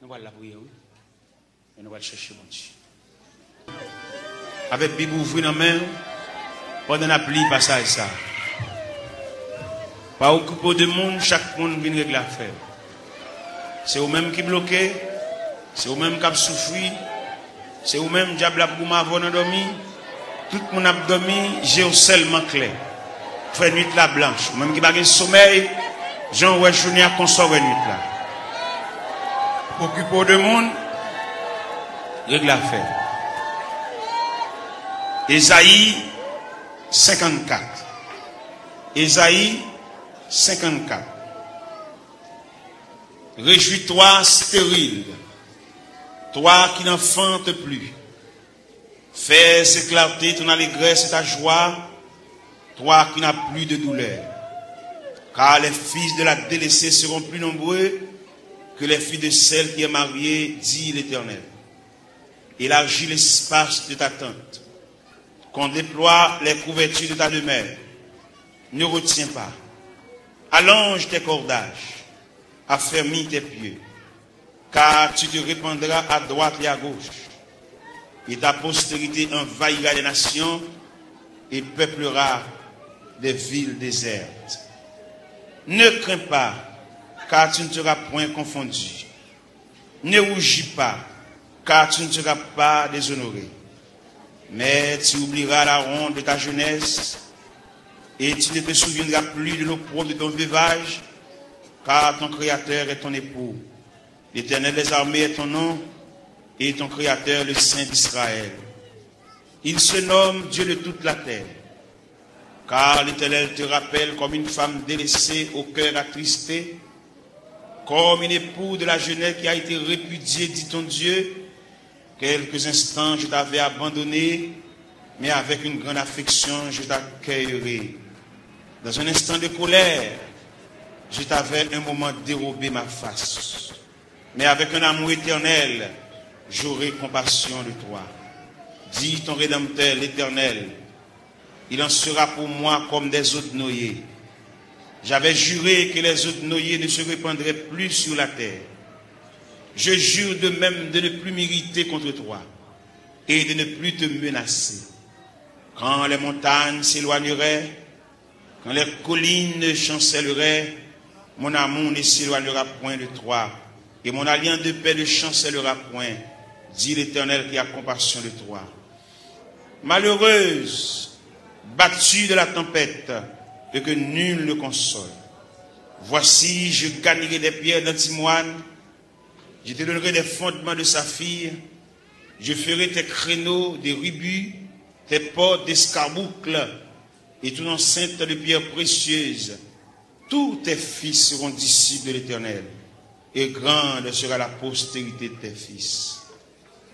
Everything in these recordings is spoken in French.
Nous allons la prière, oui. Et nous allons chercher mon Dieu. Avec Bible ouvert dans la main, pendant la pluie, passage ça. Pas occupé de monde, chaque monde vient régler l'affaire. C'est vous-même qui bloquez, c'est vous-même qui souffrez, c'est vous-même qui avez dormi. Tout le monde a dormi, j'ai seulement clair. Fait nuit la blanche. Même qui n'a pas de sommeil, Jean ouais journée à consommer nuit là. Occupé de monde, règle l'affaire. Ésaïe 54. Ésaïe 54. Réjouis-toi stérile, toi qui n'enfantes plus. Fais éclater ton allégresse et ta joie, toi qui n'as plus de douleur. Car les fils de la délaissée seront plus nombreux que les filles de celle qui est mariée, dit l'Éternel. Élargis l'espace de ta tente, qu'on déploie les couvertures de ta demeure. Ne retiens pas. Allonge tes cordages, affermis tes pieds, car tu te répandras à droite et à gauche. Et ta postérité envahira les nations et peuplera des villes désertes. Ne crains pas, car tu ne seras point confondu. Ne rougis pas, car tu ne seras pas déshonoré. Mais tu oublieras la ronde de ta jeunesse, et tu ne te souviendras plus de l'opprobre de ton veuvage, car ton Créateur est ton époux. L'Éternel des armées est ton nom, et ton Créateur le Saint d'Israël. Il se nomme Dieu de toute la terre, car l'Éternel te rappelle comme une femme délaissée au cœur attristé, comme une épouse de la jeunesse qui a été répudiée, dit ton Dieu. Quelques instants je t'avais abandonné, mais avec une grande affection je t'accueillerai. Dans un instant de colère, je t'avais un moment dérobé ma face, mais avec un amour éternel, j'aurai compassion de toi. Dis ton Rédempteur, l'Éternel, il en sera pour moi comme des eaux de noyer. J'avais juré que les eaux de noyer ne se répandraient plus sur la terre. Je jure de même de ne plus m'irriter contre toi et de ne plus te menacer. Quand les montagnes s'éloigneraient, quand les collines chancelleraient, mon amour ne s'éloignera point de toi et mon alliance de paix ne chancellera point, dit l'Éternel qui a compassion de toi. Malheureuse, battue de la tempête, et que nul ne console. Voici, je gagnerai des pierres d'antimoine, je te donnerai des fondements de saphir, je ferai tes créneaux des rubis, tes portes d'escarboucles, et ton enceinte de pierres précieuses. Tous tes fils seront disciples de l'Éternel, et grande sera la postérité de tes fils.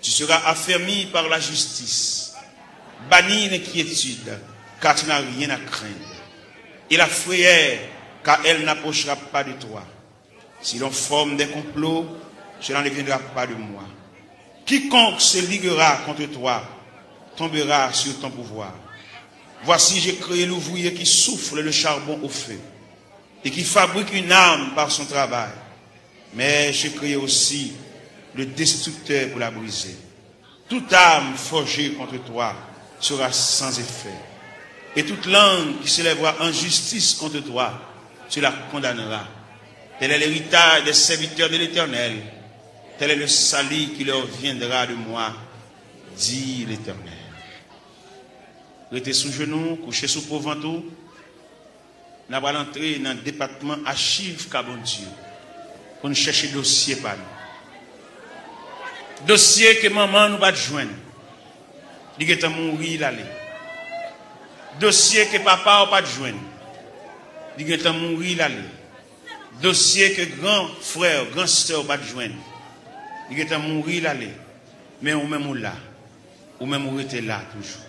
Tu seras affermi par la justice, banni l'inquiétude, car tu n'as rien à craindre. Et la frayeur, car elle n'approchera pas de toi. Si l'on forme des complots, cela ne viendra pas de moi. Quiconque se liguera contre toi tombera sur ton pouvoir. Voici, j'ai créé l'ouvrier qui souffle le charbon au feu et qui fabrique une arme par son travail. Mais j'ai créé aussi le destructeur pour la briser. Toute arme forgée contre toi sera sans effet. Et toute langue qui s'élèvera en justice contre toi, tu la condamneras. Tel est l'héritage des serviteurs de l'Éternel. Tel est le salut qui leur viendra de moi, dit l'Éternel. Restez sous genoux, couchez sous pauvre-ventou. Nous allons entrer dans le département archives Cabon Dieu pour nous chercher dossier par nous. Dossier que maman nous va joindre. Il est mourir l'aller. Dossier que papa n'a pas joindre. Il est mourir l'aller. Dossier que grand frère, grand sœur va joindre. Il est mourir l'aller. Mais ou même là. Ou même ou était là toujours.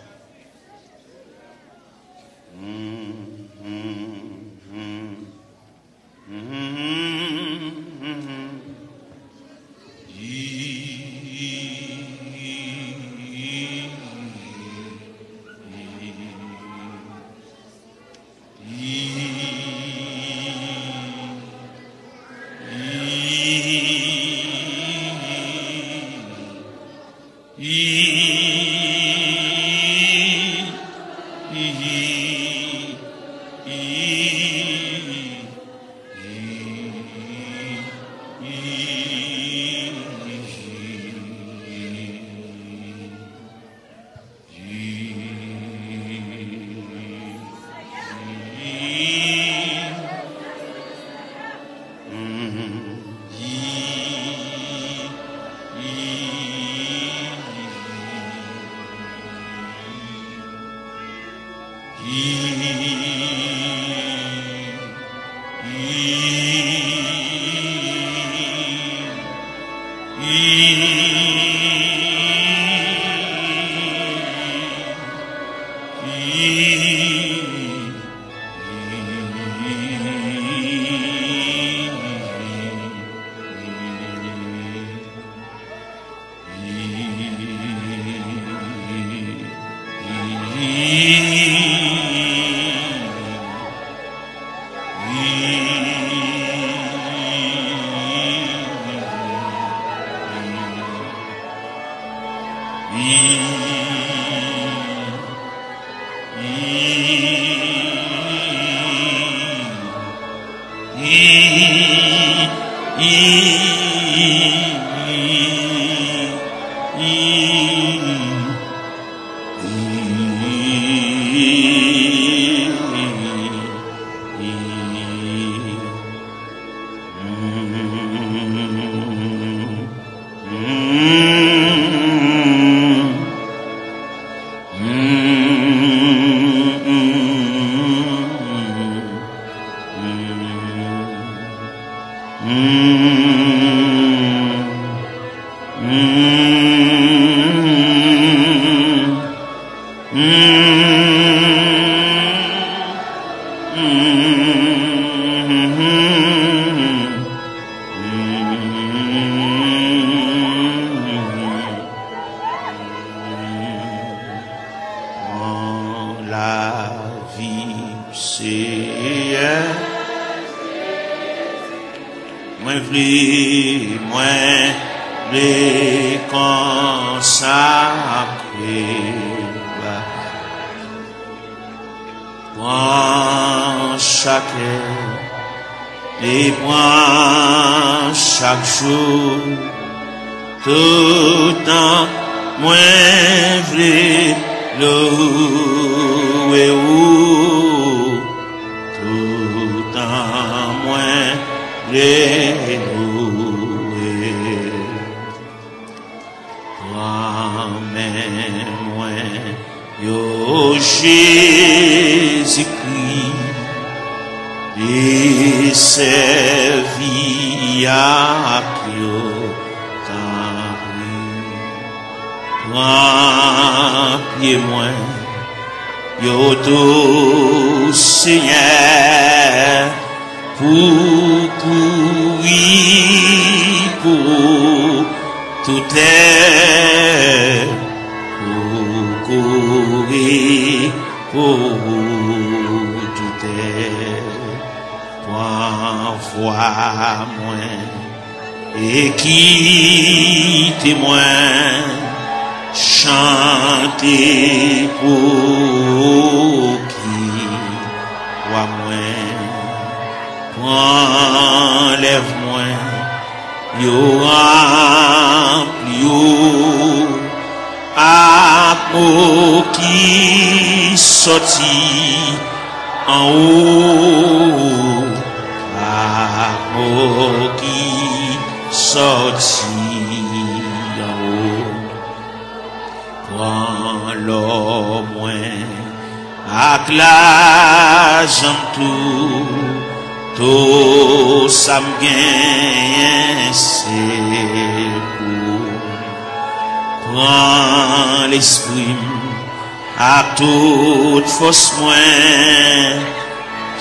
Toute force moins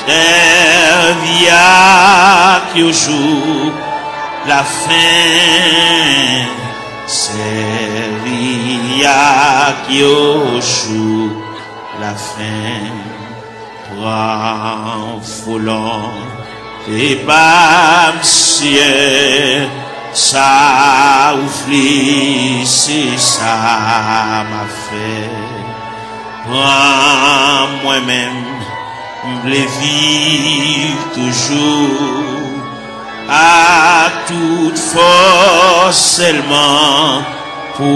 servia qui au jour la fin servia qui au jour la fin toi volant et pas monsieur ça ouvrit c'est ça m'a fait moi-même, je vivre toujours à toute force seulement pour,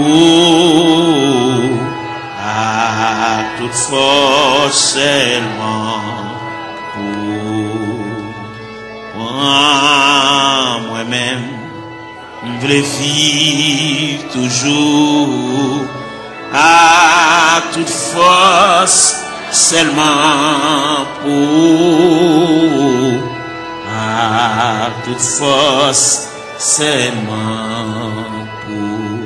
à toute force seulement pour moi-même, je veux vivre toujours à toute force seulement pour, à toute force seulement pour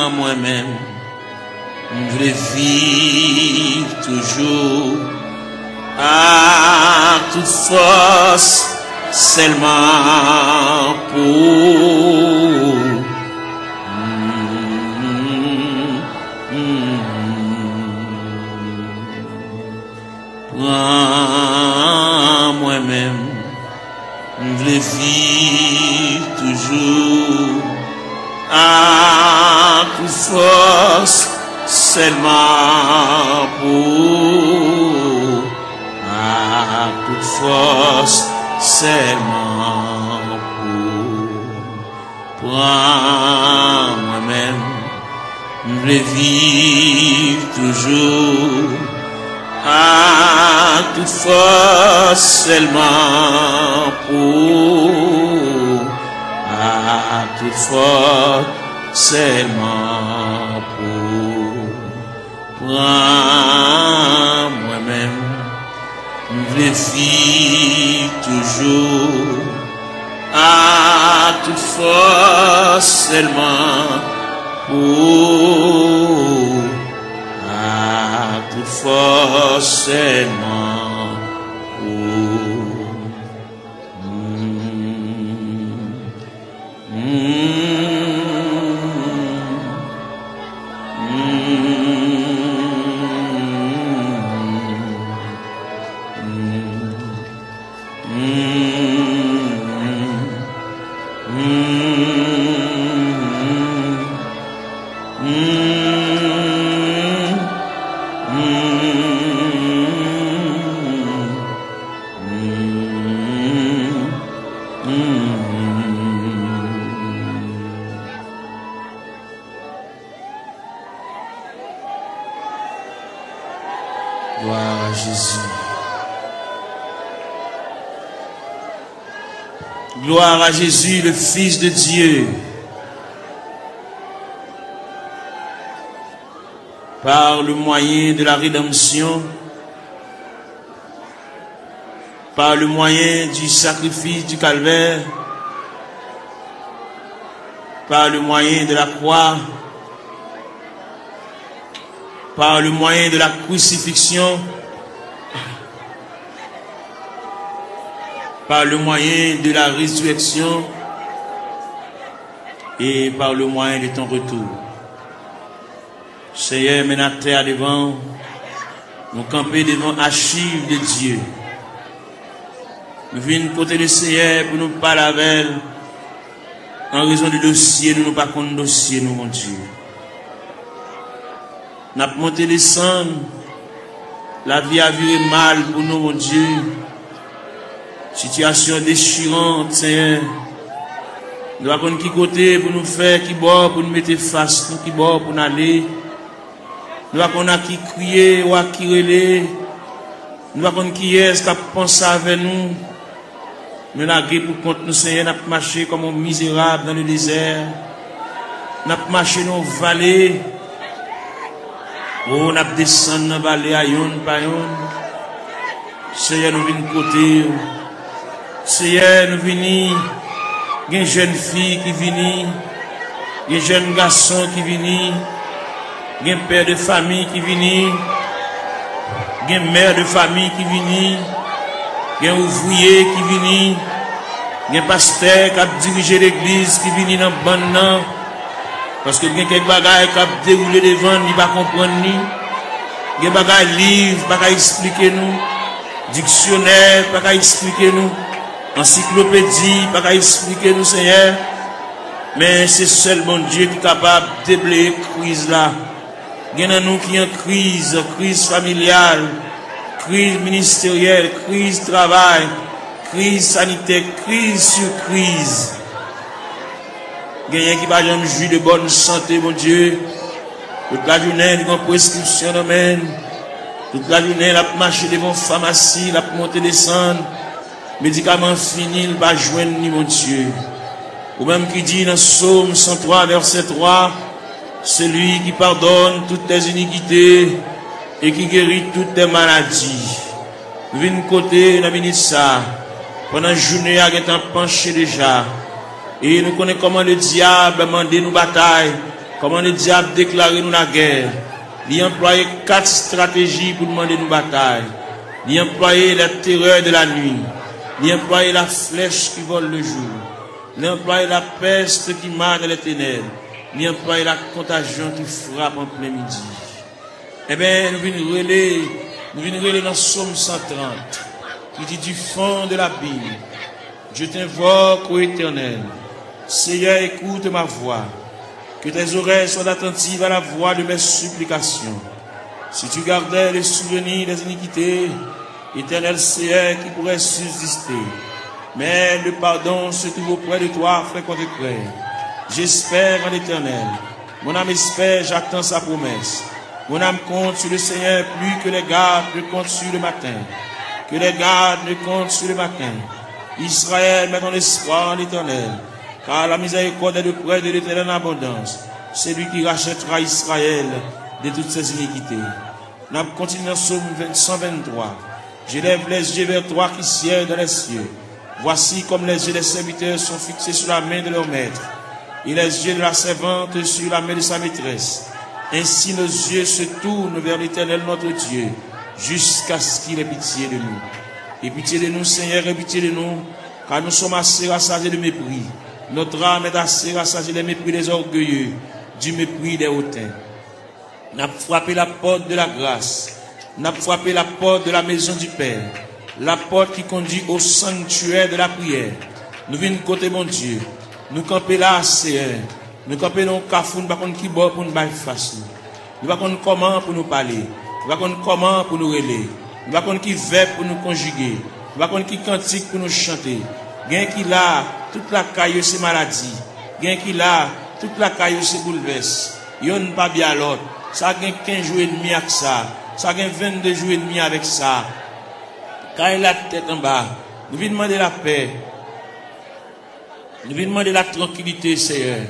moi-même, je veux vivre toujours à toute force seulement pour moi-même, je veux vivre toujours à toute force seulement pour, à toute force seulement pour moi-même, je veux vivre toujours à toute force seulement pour, à toute force seulement pour moi-même, je veux vivre toujours à toute force seulement pour, à toute force seulement pour gloire à Jésus. Gloire à Jésus, le Fils de Dieu. Par le moyen de la rédemption, par le moyen du sacrifice du calvaire, par le moyen de la croix, par le moyen de la crucifixion, par le moyen de la résurrection et par le moyen de ton retour. Seigneur, mets la terre devant, nous camper devant l'archive de Dieu. Nous venons côté le Seigneur pour nous parler avec elle. En raison du dossier, nous ne pas contre dossier, nous, mon Dieu. Nous avons monté les cendres. La vie a viré mal pour nous, mon Dieu. Situation déchirante, Seigneur. Nous avons qui côté pour nous faire, qui bord pour nous mettre face, qui bord pour nous aller. Nous avons qui crier ou qui relais. Nous avons qui est-ce qui a pensé avec nous. Nous avons pour compte nous, Seigneur, nous avons marché comme un misérable dans le désert. Nous avons marché dans les vallées. Oh, nous avons descendu dans la vallée à yon par yon. Seigneur, nous venons côté. Seigneur, nous venons. Il y a une jeune fille qui vient. Il y a un jeune garçon qui vient. Il y a un père de famille qui vient. Il y a une mère de famille qui vient. Il y a un ouvrier qui vient. Il y a un pasteur qui a dirigé l'église qui vient dans le bon. Parce que il y a quelques bagages qui a déroulé devant, il ne va pas comprendre. Il y a des bagages livres, qui va expliquer nous. Dictionnaire, qui va expliquer nous. Encyclopédie, qui va expliquer nous, Seigneur. Mais c'est seul bon Dieu qui est capable de déblayer la crise là. Il y en a nous qui ont crise familiale, crise ministérielle, crise travail, crise sanitaire, crise sur crise. Gagnant qui va jamais jouir de bonne santé, mon Dieu. Toute la journée, il y a une prescription d'amène. Toute la journée, il a marché devant pharmacie, il a monté descendre. Médicaments finis, il va joindre ni mon Dieu. Ou même qui dit dans Psaume 103, verset 3, celui qui pardonne toutes tes iniquités et qui guérit toutes tes maladies. Nous venons côté, nous venons ça. Pendant la journée, il y a un penché déjà. Et nous connaissons comment le diable a demandé nous bataille, comment le diable a déclaré nous la guerre. Il a employé 4 stratégies pour demander nous bataille. Il a employé la terreur de la nuit. Il a employé la flèche qui vole le jour. Il a employé la peste qui marche dans les ténèbres. Il a employé la contagion qui frappe en plein midi. Eh bien, nous venons relire dans Psaume 130, qui dit du fond de la Bible, je t'invoque, ô Éternel. Seigneur, écoute ma voix. Que tes oreilles soient attentives à la voix de mes supplications. Si tu gardais les souvenirs des iniquités, Éternel Seigneur, qui pourrait subsister. Mais le pardon se trouve auprès de toi, frère contre-frère. J'espère en l'Éternel. Mon âme espère, j'attends sa promesse. Mon âme compte sur le Seigneur plus que les gardes ne comptent sur le matin. Que les gardes ne comptent sur le matin. Israël met ton espoir en l'Éternel. Car la miséricorde est de près de l'Éternel en abondance. C'est lui qui rachètera Israël de toutes ses iniquités. Nous continuons dans Psaume 123. J'élève les yeux vers toi qui sièges dans les cieux. Voici comme les yeux des serviteurs sont fixés sur la main de leur maître, et les yeux de la servante sur la main de sa maîtresse. Ainsi nos yeux se tournent vers l'Éternel notre Dieu, jusqu'à ce qu'il ait pitié de nous. Et pitié de nous, Seigneur, et pitié de nous, car nous sommes assez rassasiés de mépris. Notre âme est assez rassasiée des mépris des orgueilleux, du mépris des hautains. N'a frappé la porte de la grâce, n'a frappé la porte de la maison du Père, la porte qui conduit au sanctuaire de la prière. Nous venons côté mon Dieu, nous camper là, Seigneur. Nous camper dans le cafou, nous ne savons pas qui boit pour nous faire face. Nous ne savons pas comment pour nous parler. Nous ne savons pas comment pour nous relayer. Nous ne savons pas qui verbe pour nous conjuguer. Nous ne savons pas qui cantique pour nous chanter. Gain qui là, toute la caille c'est maladie. Gain qui là, toute la caille c'est bouleverse. Yon pas bien l'autre. Ça gagne 15 jours et demi avec ça. Ça gagne 22 jours et demi avec ça. Quand il a la tête en bas, nous venons demander la paix. Nous venons demander la tranquillité, Seigneur.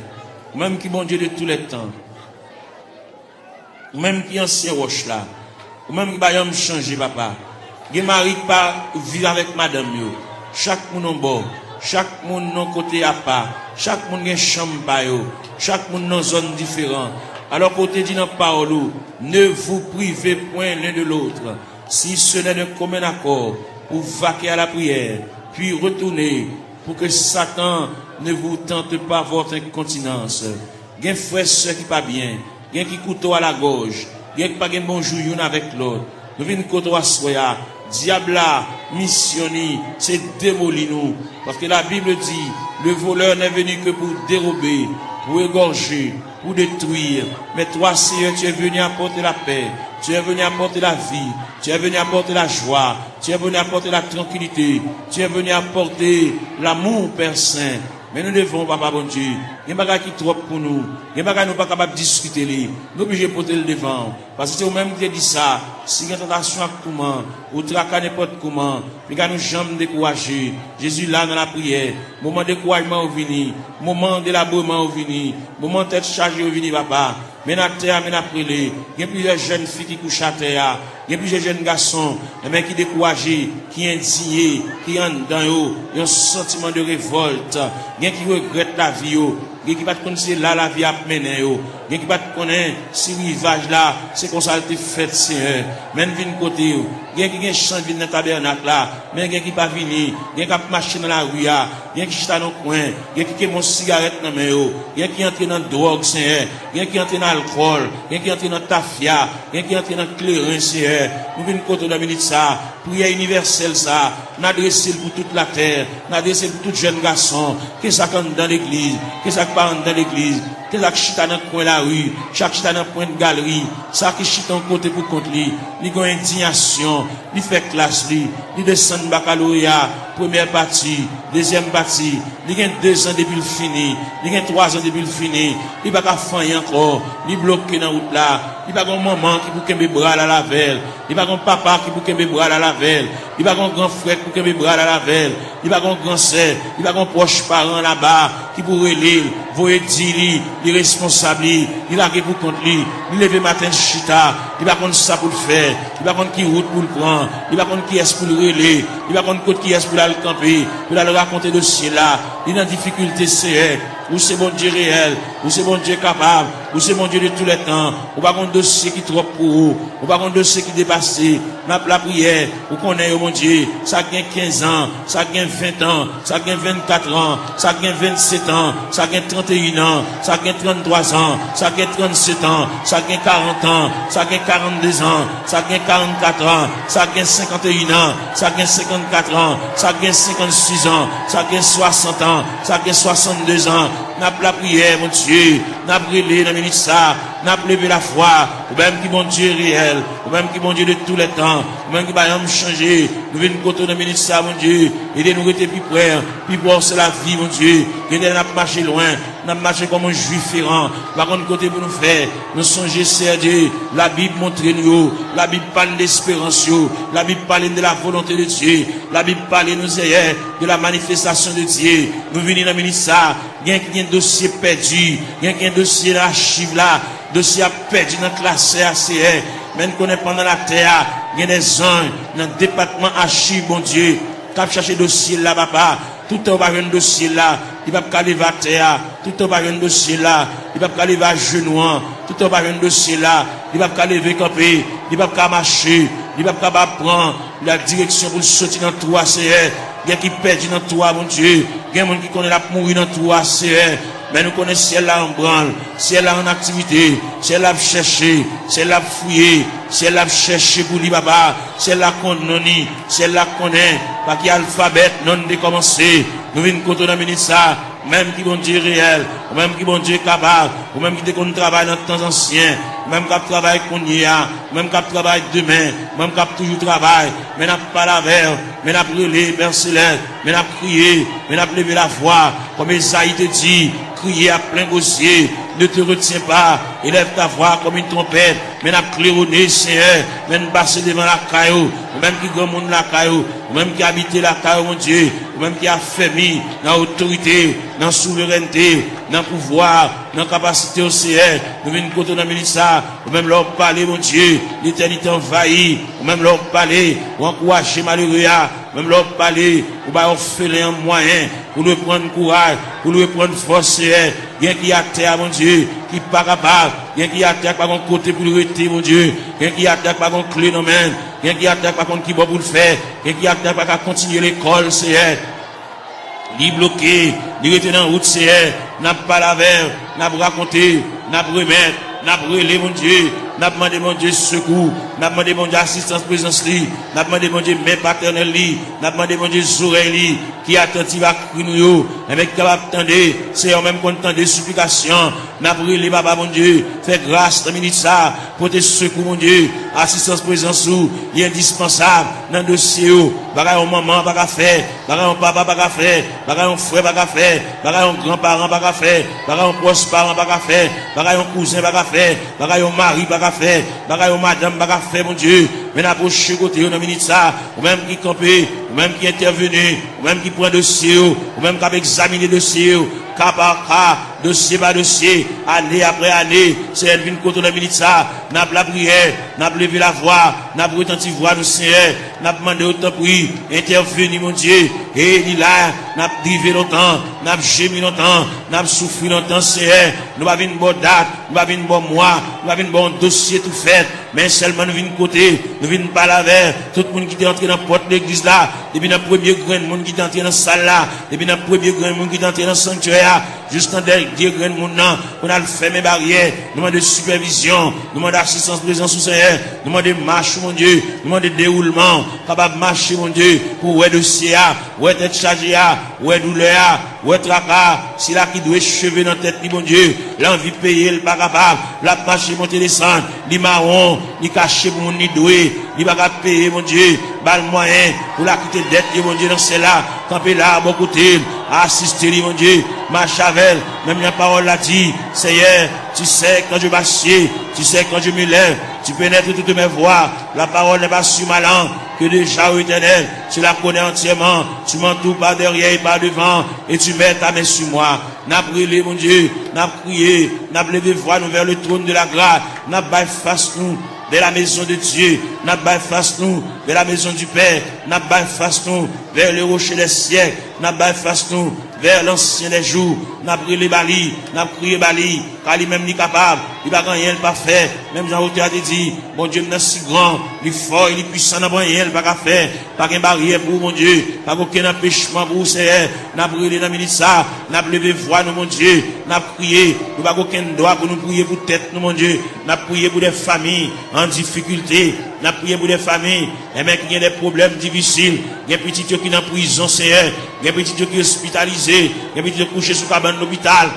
Même qui bon Dieu de tous les temps. Même qui ancien roche là. Ou même qui va me changer, papa. Qui mari pas vivre avec madame yo. Chaque monde en bord. Chaque monde non côté à part. Chaque monde a une chambre pa yo. Chaque monde dans zone différente. Alors côté dit dans parole, ne vous privez point l'un de l'autre. Si ce n'est d'un commun accord, pour vaquer à la prière, puis retourner, pour que Satan ne vous tente pas votre incontinence. Gen frère soeur qui pas bien, gen qui couteau à la gorge, gen qui pas gen bonjour yon avec l'autre. Nous venons couteau à soya, diable là, missionné, c'est démolir nous. Parce que la Bible dit, le voleur n'est venu que pour dérober, pour égorger, pour détruire. Mais toi, Seigneur, tu es venu apporter la paix. Tu es venu apporter la vie. Tu es venu apporter la joie. Tu es venu apporter la tranquillité. Tu es venu apporter l'amour, Père Saint. Mais nous devons, papa bon Dieu, il y a des choses qui trop pour nous. Il y a des choses qui nous pas capables de discuter. Nous obligés de porter le devant. Parce que c'est vous-même qui dit ça. Si il y a une tentation à comment, ou traquer n'importe comment, puis nous jamais décourager. Jésus là dans la prière. Moment de découragement au vini. Moment d'élaboration au vini. Moment de tête chargée au vini, papa. Mais à terre, mais après les. Il y a plusieurs jeunes filles qui couchent à terre. Il y a plusieurs jeunes garçons, qui découragés, qui indignés, qui ont dans eux, un sentiment de révolte. Il y a qui regrettent la vie. Il y a qui ne connaissent pas là la vie à mener. Il y a qui ne connaissent pas si rivage là, c'est comme ça a été fait, Seigneur. Même vin côté. Il y a qui chante dans le tabernacle là, mais il y a qui pas venir. Il y a qui marcher dans la rue. Il y a qui chante dans le coin. Il y a qui mon cigarette dans mes mains. Il y a qui entre dans la drogue, Seigneur. Il y a qui entre dans l'alcool. Il y a qui entre dans tafia. Il y a qui entre dans le clairin, Seigneur. Nous venons côté de la minute ça. Prière universelle ça. N'adresser pour toute la terre. N'adresser pour tout jeune garçon. Qu'est-ce ça dans l'église? Qu'est-ce ça pas dans l'église, que ça qui chita dans le coin de la rue, chaque chita dans le coin de galerie, ça qui chita en côté pour contre lui, il a une indignation, il fait classe lui, il descend de baccalauréat, première partie, deuxième partie, il a 2 ans depuis le fini, il a 3 ans depuis le fini, il va pas faire encore, il bloqué dans la route là, il va avoir un maman qui pour qu'un bras à la velle, il va avoir un papa qui pour qu'un bras à la velle, il va avoir un grand frère pour qu'un bras à la velle, il va avoir un grand sœur, il va avoir un proche parent là-bas qui pourrait lire, voyer dire, il est responsable, il a pour contre lui, il lève matin chita, il va contre ça pour le faire, il va contre qui route pour le prendre, il va contre qui est pour le relayer, il va contre qui est pour le camper, pour le raconter dossier là, il est en difficulté c'est ou c'est bon Dieu réel, ou c'est bon Dieu capable, ou c'est bon Dieu de tous les temps, ou pas un dossier qui est trop pour vous, ou pas un dossier qui est dépassé, la prière, ou qu'on est au mon Dieu, ça gagne 15 ans, ça gagne 20 ans, ça gagne 24 ans, ça gagne 27 ans, ça gagne 31 ans, ça gagne 33 ans, ça gagne 37 ans, ça gagne 40 ans, ça gagne 42 ans, ça gagne 44 ans, ça gagne 51 ans, ça gagne 54 ans, ça gagne 56 ans, ça gagne 60 ans, ça gagne 62 ans, n'a pas la prière, mon Dieu, n'a brûlé dans le ministère, n'a pas levé la foi, ou même qui mon Dieu réel, ou même qui mon Dieu de tous les temps, ou même qui va me changer, nous venons côté dans le ministère, mon Dieu, aidez-nous à être plus près, puis voir c'est la vie, mon Dieu, aidez-nous à marcher loin, n'a marché comme un juif errant, par contre côté pour nous faire, nous songer, c'est Dieu, la Bible montre nous, la Bible parle d'espérance, la Bible parle de la volonté de Dieu, la Bible parle nous hier de la manifestation de Dieu, nous venons dans le ministère, il y a un dossier perdu, il y a un dossier d'archive là, dossier perdu dans la classe ACR, même qu'on est pendant la terre, il y a des anges dans le département archive, bon Dieu, qui a cherché dossier là, papa, tout en bas un dossier là, il va pas aller à terre, tout en bas un dossier là, il va pas aller à genoux, tout en bas un dossier là, il va pas lever camper, il va pas marcher, il va pas prendre la direction pour sortir dans 3 CR, il y a qui perdent dans 3, mon Dieu, il y a des gens qui connaissent la mourir dans 3 CR. Mais nous connaissons ciel là en branle, ciel là en activité, ciel là chercher, ciel là fouiller, ciel là chercher pour lui papa, ciel là qu'on non, ciel là connaît, pas qu'il y a alphabet non décommencé. Nous venons contre le ministère, même qui bon Dieu réel, ou même qui bon Dieu capable, ou même qui déconne travail dans le temps ancien, même qui travaille qu'on y a, même qui travaille demain, même qui toujours travail, mais n'a pas la verre, mais n'a brûlé, Père Céleste, mais n'a prié, mais n'a levé la voix, comme Esaïe te dit, crier à plein gosier, ne te retiens pas, élève ta voix comme une trompette, mais n'a claironné, Seigneur, mais n'a passé devant la caillou, ou même qui grand monde la caillou, ou même qui habite la caillou, mon Dieu, ou même qui a fermé dans l'autorité, dans la souveraineté, dans le pouvoir, dans la capacité au Seigneur, nous venons côté dans le ministère, ou même leur parler, mon Dieu, l'éternité envahie, ou même leur parler, ou encourager malheureux, même leur parler, ou bien faire un moyen, pour nous prendre courage, pour nous prendre force, bien qui a terre, mon Dieu, qui pas capable, bien qui a terre par un côté pour le rester, mon Dieu, bien qui a terre par un clé dans main, bien qui a terre par contre qui va pour le faire, bien qui a terre par continuer l'école, c'est li bloqué, li rete dans route, c'est n'a pas la verre, n'a pas raconté, n'a pas remettre, n'a pas relé, mon Dieu, n'a pas demandé, mon Dieu, secours, n'a pas demandé, mon Dieu, assistance, présence, n'a pas demandé, mon Dieu, main paternelle, n'a pas demandé, mon Dieu, oreilles, qui est attentif à nous, avec capable d'attendre, c'est en même content des supplications, n'a pas relé, papa, mon Dieu, fais grâce, dans minute ça, pour tes secours, mon Dieu, assistance, présence, il est indispensable, dans le dossier, bagaille, maman, pas qu'à faire, bagaille, papa, pas qu'à faire, bagaille, frère, pas qu'à faire, bagaille, grand-parent, pas qu'à faire, bagaille, proche parent, pas qu'à faire, bagaille, cousin, pas qu'à faire, bagaille, mari, pas qu'à faire, bagaille, madame, pas qu'à faire, mon Dieu, mais n'approche côté, dans minute ça, ou même qui campé, ou même qui intervenu, ou même qui prend dossier, ou même qui a examiné dossier, cas par cas, dossier par dossier, année après année, c'est elle vient contre la minute ça, n'a pas la prière, n'a pas levé la voix, n'a pas retenti voix du Seigneur, n'a pas demandé autant prix, intervenu mon Dieu, et il là, n'a pas drivé longtemps, n'a pas gémi longtemps, n'a pas souffert longtemps, Seigneur, nous pas une bonne date, nous pas une bonne mois, nous pas une bon dossier tout fait, mais seulement nous venons côté, nous venons pas la vers, tout le monde qui est entré dans la porte de l'église là, depuis le premier grand monde qui est entré dans la salle là, depuis le premier grand monde qui est entré dans le sanctuaire, juste dans des grains de monde, on a fait mes barrières, nous demandons de supervision, nous demandons d'assistance, présence au Seigneur, nous demandons de marche, mon Dieu, nous demandons de déroulement, capable de marcher, mon Dieu, pour ouais dossier, ouais tête chargée, ouais douleur, ouais tracas, si là qui doit cheveux dans la tête, mon Dieu, l'envie de payer, le pas capable, la marche, monter, descendre, ni marron, ni caché pour mon ni doué, ni pas capable payer, mon Dieu, bal moyen, pour la quitter dette, mon Dieu, dans celle-là, camper là, à bon côté, assister, mon Dieu, marche avec, même la parole l'a dit, Seigneur, tu sais quand je m'assieds, tu sais quand je me lève, tu pénètres toutes mes voies, la parole n'est pas sur ma langue, que déjà au éternel, tu la connais entièrement, tu m'entoures par derrière et par devant, et tu mets ta main sur moi. N'a brûlé, mon Dieu, n'a prié, n'a levé voix nous vers le trône de la grâce, n'a baillé face nous vers la maison de Dieu, n'a baillé face nous vers la maison du Père, n'a baillé face nous vers le rocher des siècles, n'a baillé face nous vers l'ancien des jours, n'a brûlé Bali, n'a crié Bali, car lui-même n'est capable, il va rien pas faire, même Jean-Auteur a dit, mon Dieu, il est si grand, il est fort, il est puissant, n'a rien pas faire, pas qu'une barrière pour mon Dieu, pas aucun empêchement pour Seigneur, n'a brûlé dans minute ça, n'a levé voix nous mon Dieu, n'a prié, nous pas aucun droit pour nous prier pour tête nous mon Dieu, n'a prié pour des familles en difficulté, n'a prié pour des familles, et même qui ont des problèmes difficiles, il y a des petits qui sont en prison, Seigneur, il y a des petits qui sont hospitalisés, il y a des petits qui sont couchés sur cabane d'hôpital.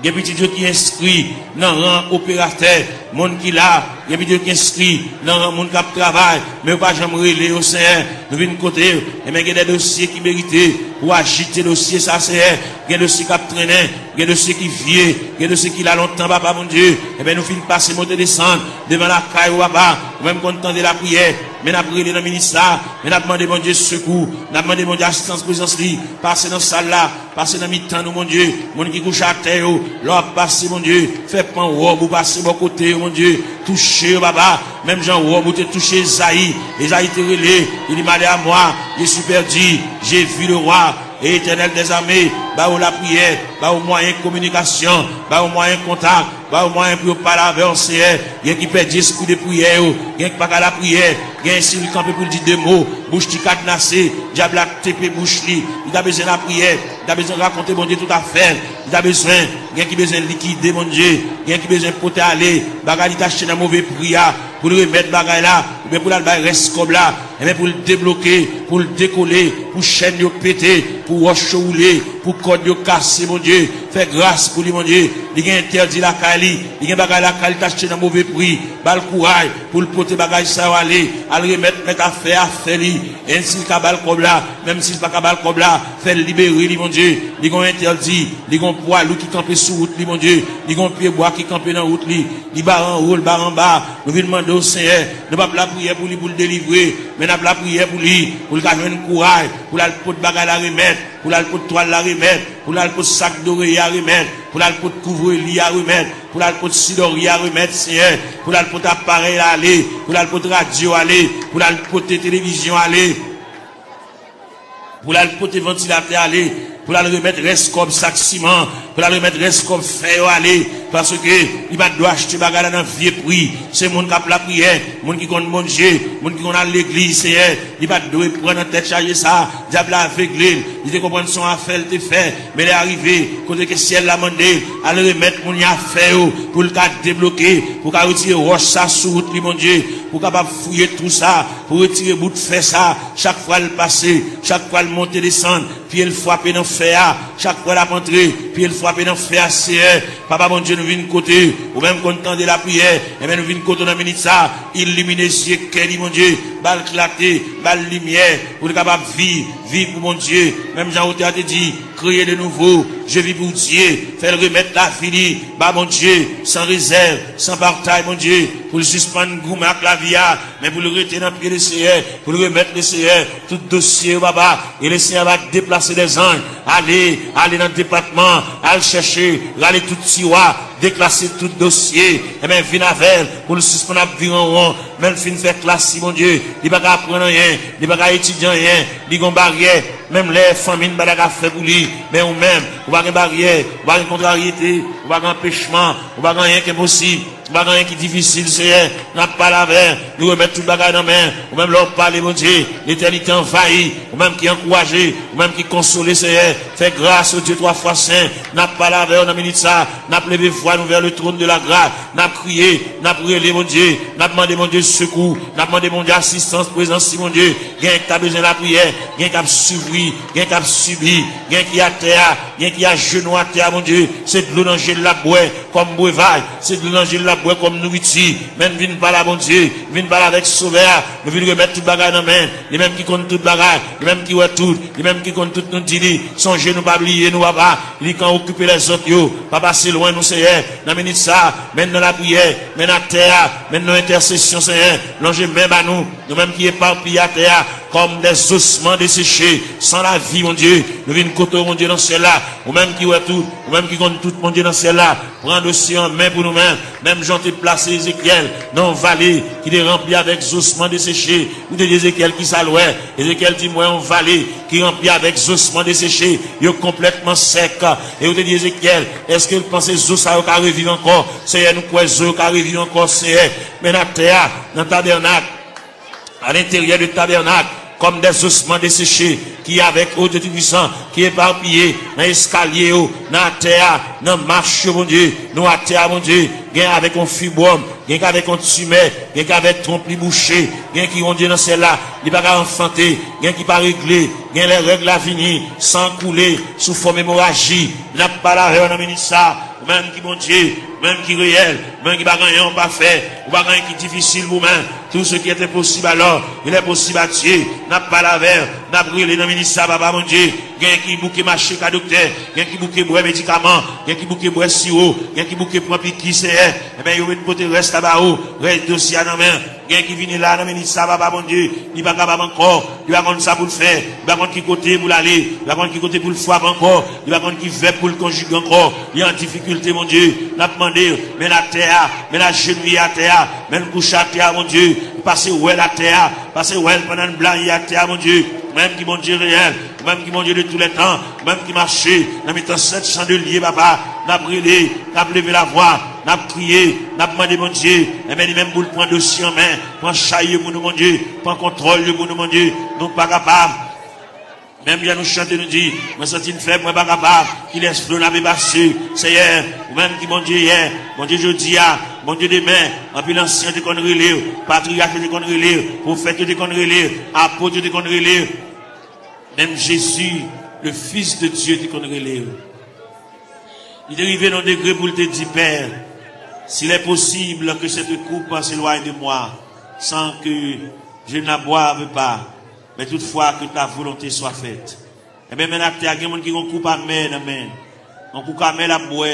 Il y a des petits qui sont inscrits dans le rang opérateur, monde qui là, il y a des petits qui sont inscrits dans le rang monde qui travaille, mais pas jamais relais au Seigneur, nous venons côté, et bien il y a des dossiers qui méritent pour agiter le dossier, ça c'est, il y a des dossiers qui traînent, il y a des dossiers qui viennent, il y a des dossiers qui là longtemps, papa mon Dieu, et bien nous finissons passer, monter, descendre, devant la caille ou papa, même content de la prière, mais nous avons prié dans le ministère, mais nous avons demandé mon Dieu secours, nous avons demandé mon Dieu assistance, présence, passer dans la salle là, passer dans le mi-temps, nous mon Dieu, mon qui couche à terre, l'or passer mon Dieu, fait pan robe ou passer mon côté, mon Dieu, toucher, papa, même Jean robe ou te toucher Esaïe te relé, il dit malé à moi, j'ai super dit, j'ai vu le roi, et éternel des armées, bah où la prière, bah au moyen de communication, bah au moyen de contact, bah au moyen pour parler avec un Seigneur, il y a qui perd 10 coups de prière, il y a qui pas qu'à la prière, il y a un s'il campé pour dire des mots, bouche qui cadenassé, diable a TP bouche li, il a besoin de la prière, il a besoin de raconter mon Dieu tout à fait, il a besoin, il y a qui besoin de liquider mon Dieu, il y a qui besoin de porter aller, bagarre il t'acheter dans mauvais prière, pour le remettre bagarre là, ou bien pour la reste comme là, et bien pour le débloquer, pour le décoller, pour chaîne yo péter, pour roche rouler, pour code yo casser mon Dieu, fais grâce pour lui mon Dieu, il y a interdit la Kali, il y a bagarre la Kali t'acheter dans mauvais prix, bal courage pour le porter bagarre ça aller, à le remettre mettre à faire lui, et s'il cabal comme là, même s'il pas cabal comme là, fait libérer lui mon Dieu, il y a interdit, il y a poids loup qui campe sur route lui mon Dieu, il y a pied bois qui campe dans route lui, il bar en haut, bar en bas, nous venons demander au Seigneur, ne pas la prière pour lui pour le délivrer, mais n'a pas la prière pour lui, pour le gagner un courage, pour la pot de bagarre la remettre, pour la pot de toile la remettre, pour la pot de sac d'oreiller à remettre, pour la pot de couvre-lit à remettre, pour la pot de sidori à remettre, Seigneur, pour la pot d'appareil à aller, pour la pot de radio à aller, pour la pot de télévision à aller, pour la pot de ventilateur à aller, pour la remettre reste comme sac ciment, pour la remettre reste comme fer à aller, parce que il va doit acheter bagarre dans vieux prix, c'est monde qui a la prière, monde qui compte manger, monde qui compte à l'église, Seigneur, il va doit prendre en tête charger ça, diable aveuglé, il te comprendre son affaire te fait, mais il est arrivé, côté que ciel l'a demandé, à le remettre mon affaire pour le cas débloquer, pour qu'à retirer roche ça sur route, mon Dieu, pour capable fouiller tout ça, pour retirer bout de fer ça, chaque fois le passer, chaque fois le monter descendre, puis il frapper dans fer, chaque fois la rentrer, puis il frapper dans fer, Seigneur, papa mon Dieu nous vient côté, ou même content de la prière, et bien nous vient côté dans la minute ça, illuminer les yeux, mon Dieu, balle clarté, balle lumière, pour être capable de vivre pour mon Dieu, même Jean-Auteur a dit, créer de nouveau, je vis pour Dieu, faire remettre la fini, bah mon Dieu, sans réserve, sans partage, mon Dieu, pour le suspendre, gourmet avec la vie, mais pour le retirer dans le pied du Seigneur, pour le remettre le Seigneur, tout dossier, baba, et le Seigneur va déplacer des anges, aller dans le département, aller chercher, aller tout tiroir, déclasser tout dossier, et bien, venir avec, pour le suspendre à vivre en rond, même fin faire classe, mon Dieu, il va pas apprendre rien, il va pas étudier rien, il va barrière, même les familles, il va pas faire pour lui, mais ou même, ou pas une barrière, ou pas une contrariété, ou pas un empêchement, ou pas rien qui est possible. Bagay qui est difficile, Seigneur. N'a pas la verre. Nous remettre tout bagay dans la main. Ou même leur parler, mon Dieu. L'éternité envahie. Ou même qui encouragé. Ou même qui consolé, Seigneur. Fais grâce au Dieu 3 fois saint. N'a pas la verre, on a minute ça. N'a pas levé voix nous vers le trône de la grâce. N'a crié. N'a prié, mon Dieu. N'a demandé, mon Dieu, secours. N'a demandé, mon Dieu, assistance, présence, mon Dieu. Gain qui a besoin de la prière. Gain qui a suivi. Gain qui a subi. Gain qui a terre. Gain qui a genou à terre, mon Dieu. C'est de l'eau dans la boue comme breuvage. C'est de l'eau dans la boue comme nourriture. Même viens pas là, mon Dieu. Viens pas là avec sauveur. Nous venons remettre tout bagage dans la main. Les mêmes qui comptent tout bagage. Les mêmes qui voient tout. Les mêmes qui comptent tout nous dit. Songez nous pas oublier nous papa. Il quand occuper les autres yo. Pas passer loin nous Seigneur. Dans minute ça. Même dans la prière. Même à terre. Même dans l'intercession Seigneur. Longez même à nous. Nous mêmes qui éparpillés à terre. Comme des ossements desséchés. Sans la vie mon Dieu. Nous venons côté mon Dieu dans celle-là. Ou même qui voient tout. Ou même qui comptent tout mon Dieu dans celle-là. Prendre aussi en main pour nous-mêmes. Même j'en t'ai placé Ézéchiel dans une vallée qui est remplie avec ossements desséchés. Ou de Ézéchiel qui s'allouait. Ézéchiel dit moi en vallée qui est remplie avec ossements desséchés. Il est complètement sec. Et vous te dit Ézéchiel, est-ce que vous pensez que os ça va revivre encore? C'est nous quoi os va revivre encore c'est mais dans la terre, dans le tabernacle, à l'intérieur du tabernacle, comme des ossements desséchés, qui avec eau de Tout-Puissant, qui est éparpillé, dans l'escalier, dans la terre, dans la marche, mon Dieu, dans la terre, mon Dieu, gain avec un fibrome, gain avec un tumeur, gain avec trompe bouché, gain qui, mon Dieu, dans celle-là, il n'est pas enfanté, gain qui pas réglé, gain les règles à venir, sans couler, sous forme hémorragie, n'a pas la règle, on a ça, même qui, mon Dieu, même qui réel, même qui va gagner, on pas fait, ou pas gagner qui est difficile, vous-même, tout ce qui est impossible alors, il est possible à Dieu, n'a pas la verre, n'a brûlé dans le ministère, papa, mon Dieu, gain qui bouquet marché qu'à docteur, gain qui bouquet boire médicaments, gain qui bouquet boire sirop, gain qui bouquet prend qui c'est, eh bien, il y a une côté reste là-bas, reste dossier à la main, gain qui vient là dans le ministère, papa, mon Dieu, il va capable encore, il va contre ça pour le faire, il va contre qui côté pour l'aller, il va contre qui côté pour le frapper encore, il va contre qui fait pour le conjuguer encore, il y a en difficulté, mon Dieu, n'a demandé, mais la terre, mais la genouille à terre, mais le couche à terre, mon Dieu, passer où est la terre, passer où est pendant le blanc à terre, mon Dieu, même qui mon Dieu réel, même qui mon Dieu de tous les temps, même qui marchait, dans mes temps 700 de liés, papa, n'a brûlé, n'a levé la voix, n'a crié, n'a demandé mon Dieu, et même pour le prendre dossier en main, prendre chaille pour nous, mon Dieu, prendre contrôle pour nous, mon Dieu, nous pas capables. Même bien nous chanter, nous dit, moi senti une faible, moi pas capable, qui laisse flot n'a pas passé, Seigneur, ou même qui mon Dieu hier, mon Dieu jeudi, mon Dieu demain, en plus l'ancien de qu'on relire, patriarche de qu'on relire, prophète de qu'on relire, apôtre de qu'on relire, même Jésus, le Fils de Dieu de qu'on relire. Il est arrivé dans le degré pour te dire, Père, s'il est possible que cette coupe s'éloigne de moi, sans que je ne la boive pas, mais toutefois que ta volonté soit faite. Et bien maintenant, il y a des gens qui ont coupe à main, on coupe à main la boire,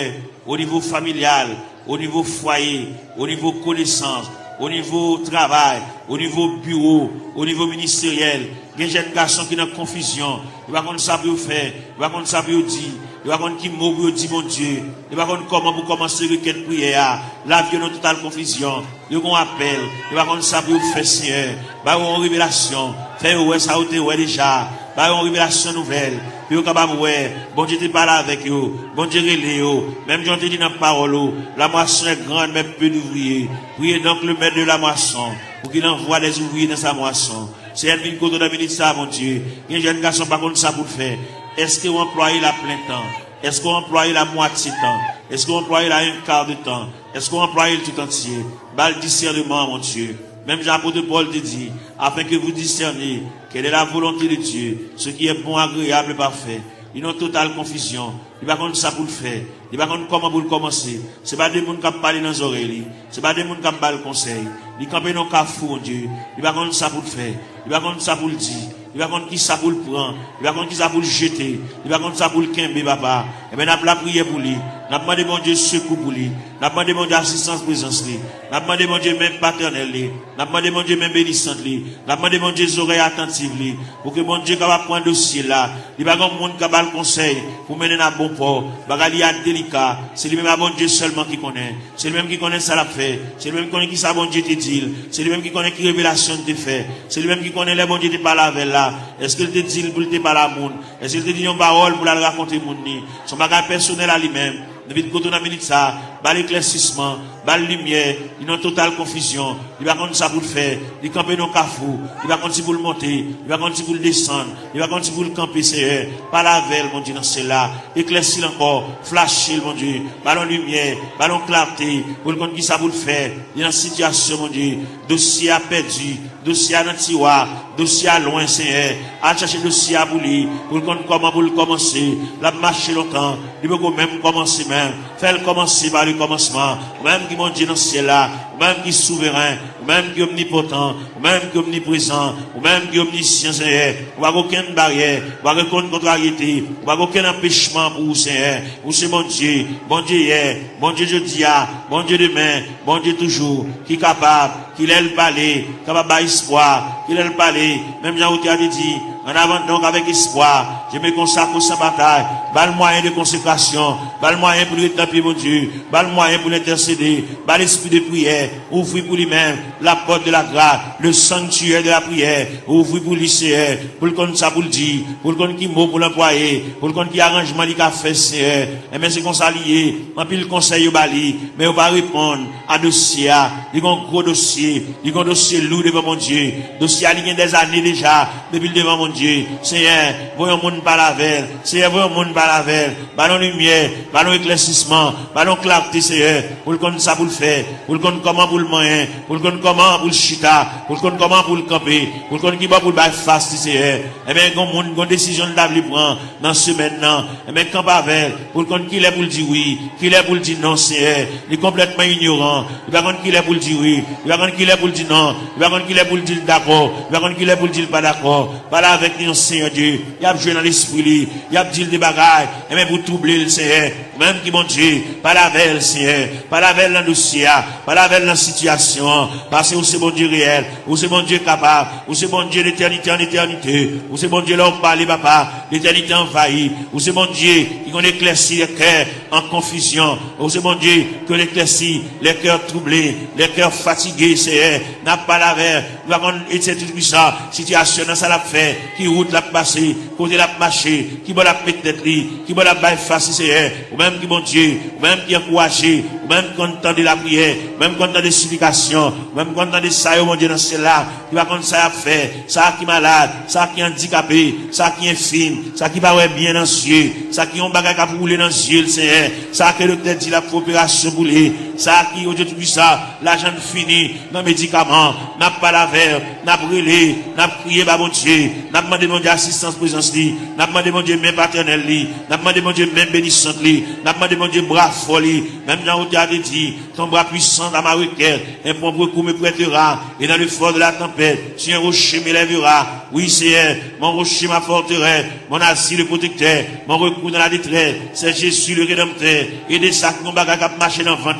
au niveau familial, au niveau foyer, au niveau connaissance, au niveau travail, au niveau bureau, au niveau ministériel. Il y a des jeunes garçons qui sont en confusion. Ils ne savent pas ça pour faire, ils ne savent pas ça pour dire. Il va qu'on qui mot pour dire mon Dieu. Il va qu'on comment pour commencer requête prière. La vie dans totale confusion. Il va qu'on appel. Il va qu'on ça pour faire Seigneur. Bah on révélation. Faire ouais ça ou ouais déjà. Bah on révélation nouvelle. Puis on capable ouais. Bon Dieu te parle avec eux. Bon Dieu relève eux. Même Jean te dit dans la parole. La moisson est grande mais peu d'ouvriers. Priez donc le maître de la moisson pour qu'il envoie des ouvriers dans sa moisson. C'est elle qui côté de ça mon Dieu. Il y a un jeune garçon pas contre ça pour faire. Est-ce qu'on emploie la plein temps? Est-ce qu'on emploie la moitié temps? Est-ce qu'on emploie la un quart de temps? Est-ce qu'on emploie le tout entier? Bal discernement, mon Dieu. Même Jean-Apôtre Paul te dit, afin que vous discerniez quelle est la volonté de Dieu, ce qui est bon, agréable et parfait. Il y a une totale confusion. Il va contre ça pour le faire. Il va contre comment pour le commencer. C'est pas des gens qui parlent dans les oreilles. C'est pas des gens qui parlent le conseil. Il campe dans le cafou, mon Dieu. Il va contre ça pour le faire. Il va contre ça pour le dire. Il va contre qui ça pour le prendre. Il va contre qui ça pour le jeter. Il va contre ça pour le quimber, papa. Et bien, on a la prière pour lui. On a demandé, mon Dieu, secours pour lui. On a demandé, mon Dieu, assistance, présence, lui. On a demandé, mon Dieu, même paternel, lui. On a demandé, mon Dieu, même bénissante, lui. On a demandé, mon Dieu, oreilles attentives, lui. Pour que, mon Dieu, capable prendre dossier là. Il va avoir un monde capable le conseil. Pour mener à bon port. Bagali a délicat. C'est lui-même à bon Dieu seulement qui connaît. C'est lui-même qui connaît ça l'a fait. C'est lui-même qui connaît qui ça bon Dieu te dit. C'est lui-même qui connaît qui révélation te fait. C'est lui-même qui connaît les bon Dieu te parle avec là. Est-ce qu'il te dit pour te parler à monde? Est-ce qu'il te dit une parole pour la raconter monde ni? Son bagage personnel à lui-même. Depuis que tu as minute ça, bas l'éclaircissement, bal lumière, il est en totale confusion. Il va contre ça pour le faire, il camper dans le cafou, il va contre si pour le monter, il va contre si pour le descendre, il va contre si pour le camper, Seigneur. Par la veille, mon Dieu, dans cela, éclaircir encore, flasher, mon Dieu, ballon lumière, ballon clarté, pour le contre qui ça pour le faire, il y a une situation, mon Dieu, dossier à perdu, dossier à tiroir, dossier à loin, Seigneur, à chercher dossier à bouler, pour le contre comment pour le commencer, la marcher longtemps, il peut même commencer même, faire commencer par le commencement, même qui, mon Dieu, dans ce ciel-là, même qui est souverain, même qui est omnipotent, même qui est omniprésent, même qui est omniscient, Seigneur, on va aucune barrière, on va aucune contrariété, on va aucun empêchement pour vous, Seigneur, vous c'est mon Dieu hier, bon Dieu jeudi, bon Dieu demain, bon Dieu toujours, qui est capable, qu'il ait le palais, capable d'espoir, qu'il ait le palais, même Jean a dit, en avant donc avec espoir, je me consacre sans bataille, bas le moyen de consécration, bas le moyen pour rétablir mon Dieu, bas le moyen pour l'intercéder, bas l'esprit de prière, ouvrir pour lui-même la porte de la grâce, le sanctuaire de la prière, ouvrir pour lycéen, pour le compte ça pour le dire, pour le compte qui mot pour l'employer, pour le compte qui arrangement il a fait, Seigneur, et bien c'est qu'on s'allie, en plus le conseil au bali, mais on va répondre à dossier, il y a un gros dossier, il y a un dossier lourd devant mon Dieu, dossier il y a des années déjà, depuis devant mon Dieu, Seigneur, voyons mon par la veille, Seigneur, voyons mon par la veille, ballon lumière, ballon éclaircissement, ballon clarté, Seigneur, pour le compte ça pour le faire, pour le compte comment pour le moyen, pour le compte comment pour le chita, pour le compte comment pour le camper, pour le compte qui va pour le bail fast, Seigneur, et bien, une décision de l'avenir prend dans ce maintenant, et bien, camp avec, pour le compte qu'il est pour le dire oui, qu'il est pour le dire non, Seigneur, il est complètement ignorant, il va compte qu'il est pour le dire oui, il va compte qu'il est pour le dire non, il va compte qu'il est pour le dire d'accord, il va compte qu'il est pour le dire pas d'accord, pas là avec nous, Seigneur Dieu, il y a joué dans l'esprit, il y a dit des bagailles, et même pour troubler le Seigneur, même qui mon Dieu, pas la veille, Seigneur, pas la veille dans le dossier, pas la veille dans la situation, parce que vous c'est bon Dieu réel, vous c'est bon Dieu capable, vous c'est bon Dieu d'éternité en éternité, vous c'est bon Dieu là où parlez, papa, l'éternité envahie, vous c'est bon Dieu qui qu'on éclaircit les cœurs en confusion, vous c'est bon Dieu qui éclaircit les cœurs troublés, les cœurs fatigués, Seigneur, n'a pas la veille, nous avons été tout puissant, situation dans ça l'a fait, qui route l'a passé, côté l'a marché, qui va la mettre tête qui va la bailler face, Seigneur, ou même qui bon Dieu, ou même qui encouragé, ou même content de la prière, ou même content des supplications, ou même content de ça, mon Dieu, dans cela, qui va comme ça à faire, ça qui est malade, ça qui est handicapé, ça qui est infime, ça qui va bien dans les yeux, ça qui ont bagage à rouler dans les yeux, Seigneur, ça qui est le tête dit la coopération pour lui, ça qui, au Dieu tout ça, l'argent fini, dans les médicaments, n'a pas la verre, n'a brûlé, n'a prié, bah, mon Dieu, n'a demandé mon Dieu assistance, présence, n'a demandé mon Dieu même paternel, n'a demandé mon Dieu même bénissante, n'a demandé mon Dieu bras folie, même dans le a dit, ton bras puissant dans ma requête, un bon recours me prêtera, et dans le fort de la tempête, si un rocher m'élèvera, oui, Seigneur, mon rocher ma forteresse, mon asile le protecteur, mon recours dans la détresse, c'est Jésus le rédempteur, et des sacs, mon bagage qui marché dans le ventre,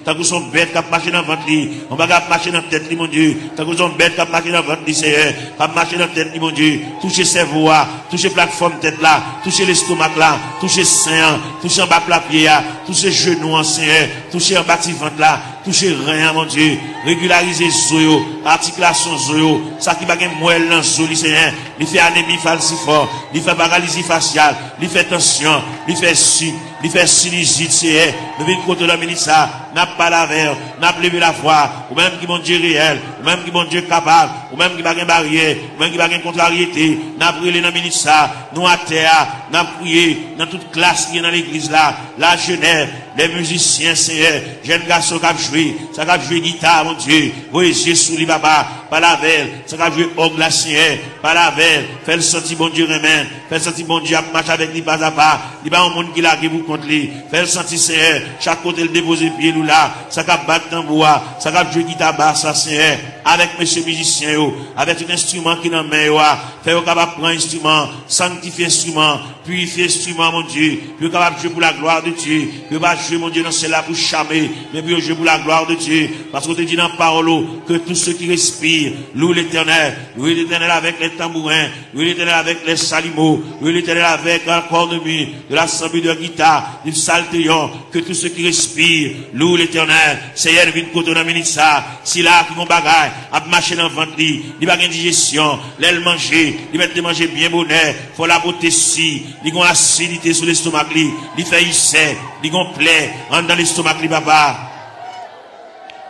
tant que son bête qui marché dans le ventre, mon bagage qui marché dans la tête, mon Dieu, tant que son bête qui marché dans le ventre, Seigneur, qui marché dans la tête, mon Dieu, toucher ses voix, toucher plateforme tête là, toucher l'estomac là, toucher sein, toucher en bas plapier, toucher genoux, Seigneur, toucher en bas ventre là, toucher rien, mon Dieu, régulariser zoyo, articulation zoyo, ça qui va gagner moelle dans zoyo, Seigneur, il fait anémie falciforme, il fait paralysie faciale, il fait tension, il fait sinusite, Seigneur, nous venons contre la ministre, n'a pas la verre, n'a pas levé la foi, ou même qui mon Dieu réel, ou même qui mon Dieu capable, ou même qui va gagner barrière, ou même qui va gagner contrariété, n'a brûlé dans la ministre, nous à terre, n'a prié dans toute classe qui est dans l'église là, la jeunesse, les musiciens, Seigneur, jeunes garçons qui ont joué, ça qui ont joué guitare, mon Dieu, voyez Jésus, li papa, pas la veille, ça qui ont joué orgue la Seigneur, pas la veille, fait le sentir bon Dieu remède, fait le sentir bon Dieu à marcher avec lui pas à pas, il n'y a pas un monde qui l'a qui vous contre lui, fait le sentir Seigneur, chaque côté le déposer pied nous là, ça qui a battre tambour, ça qui a joué guitare basse, ça Seigneur, avec monsieur musicien, avec un instrument qui dans main, fait au capable prendre instrument, sanctifier instrument, purifier instrument, mon Dieu, puis capable jouer pour la gloire de Dieu, puis pas jouer, mon Dieu, dans cela pour charmer, mais puis jouer pour la gloire de Dieu, parce qu'on te dit dans la parole, que tous ceux qui respirent, louent l'éternel avec les tambourins, louent l'éternel avec les salimos, louent l'éternel avec un corps de nuit, de l'assemblée de guitare, du saltéon, que tous ceux qui respirent, louent l'éternel, Seigneur, vient côté dans minute ça, si là, qui vont bagaille, à marcher dans le ventre, il va une digestion, l'aile manger, il va te manger bien bonheur, faut la beauté si, il a acidité sur l'estomac, il fait il il a plaie, dans l'estomac, papa.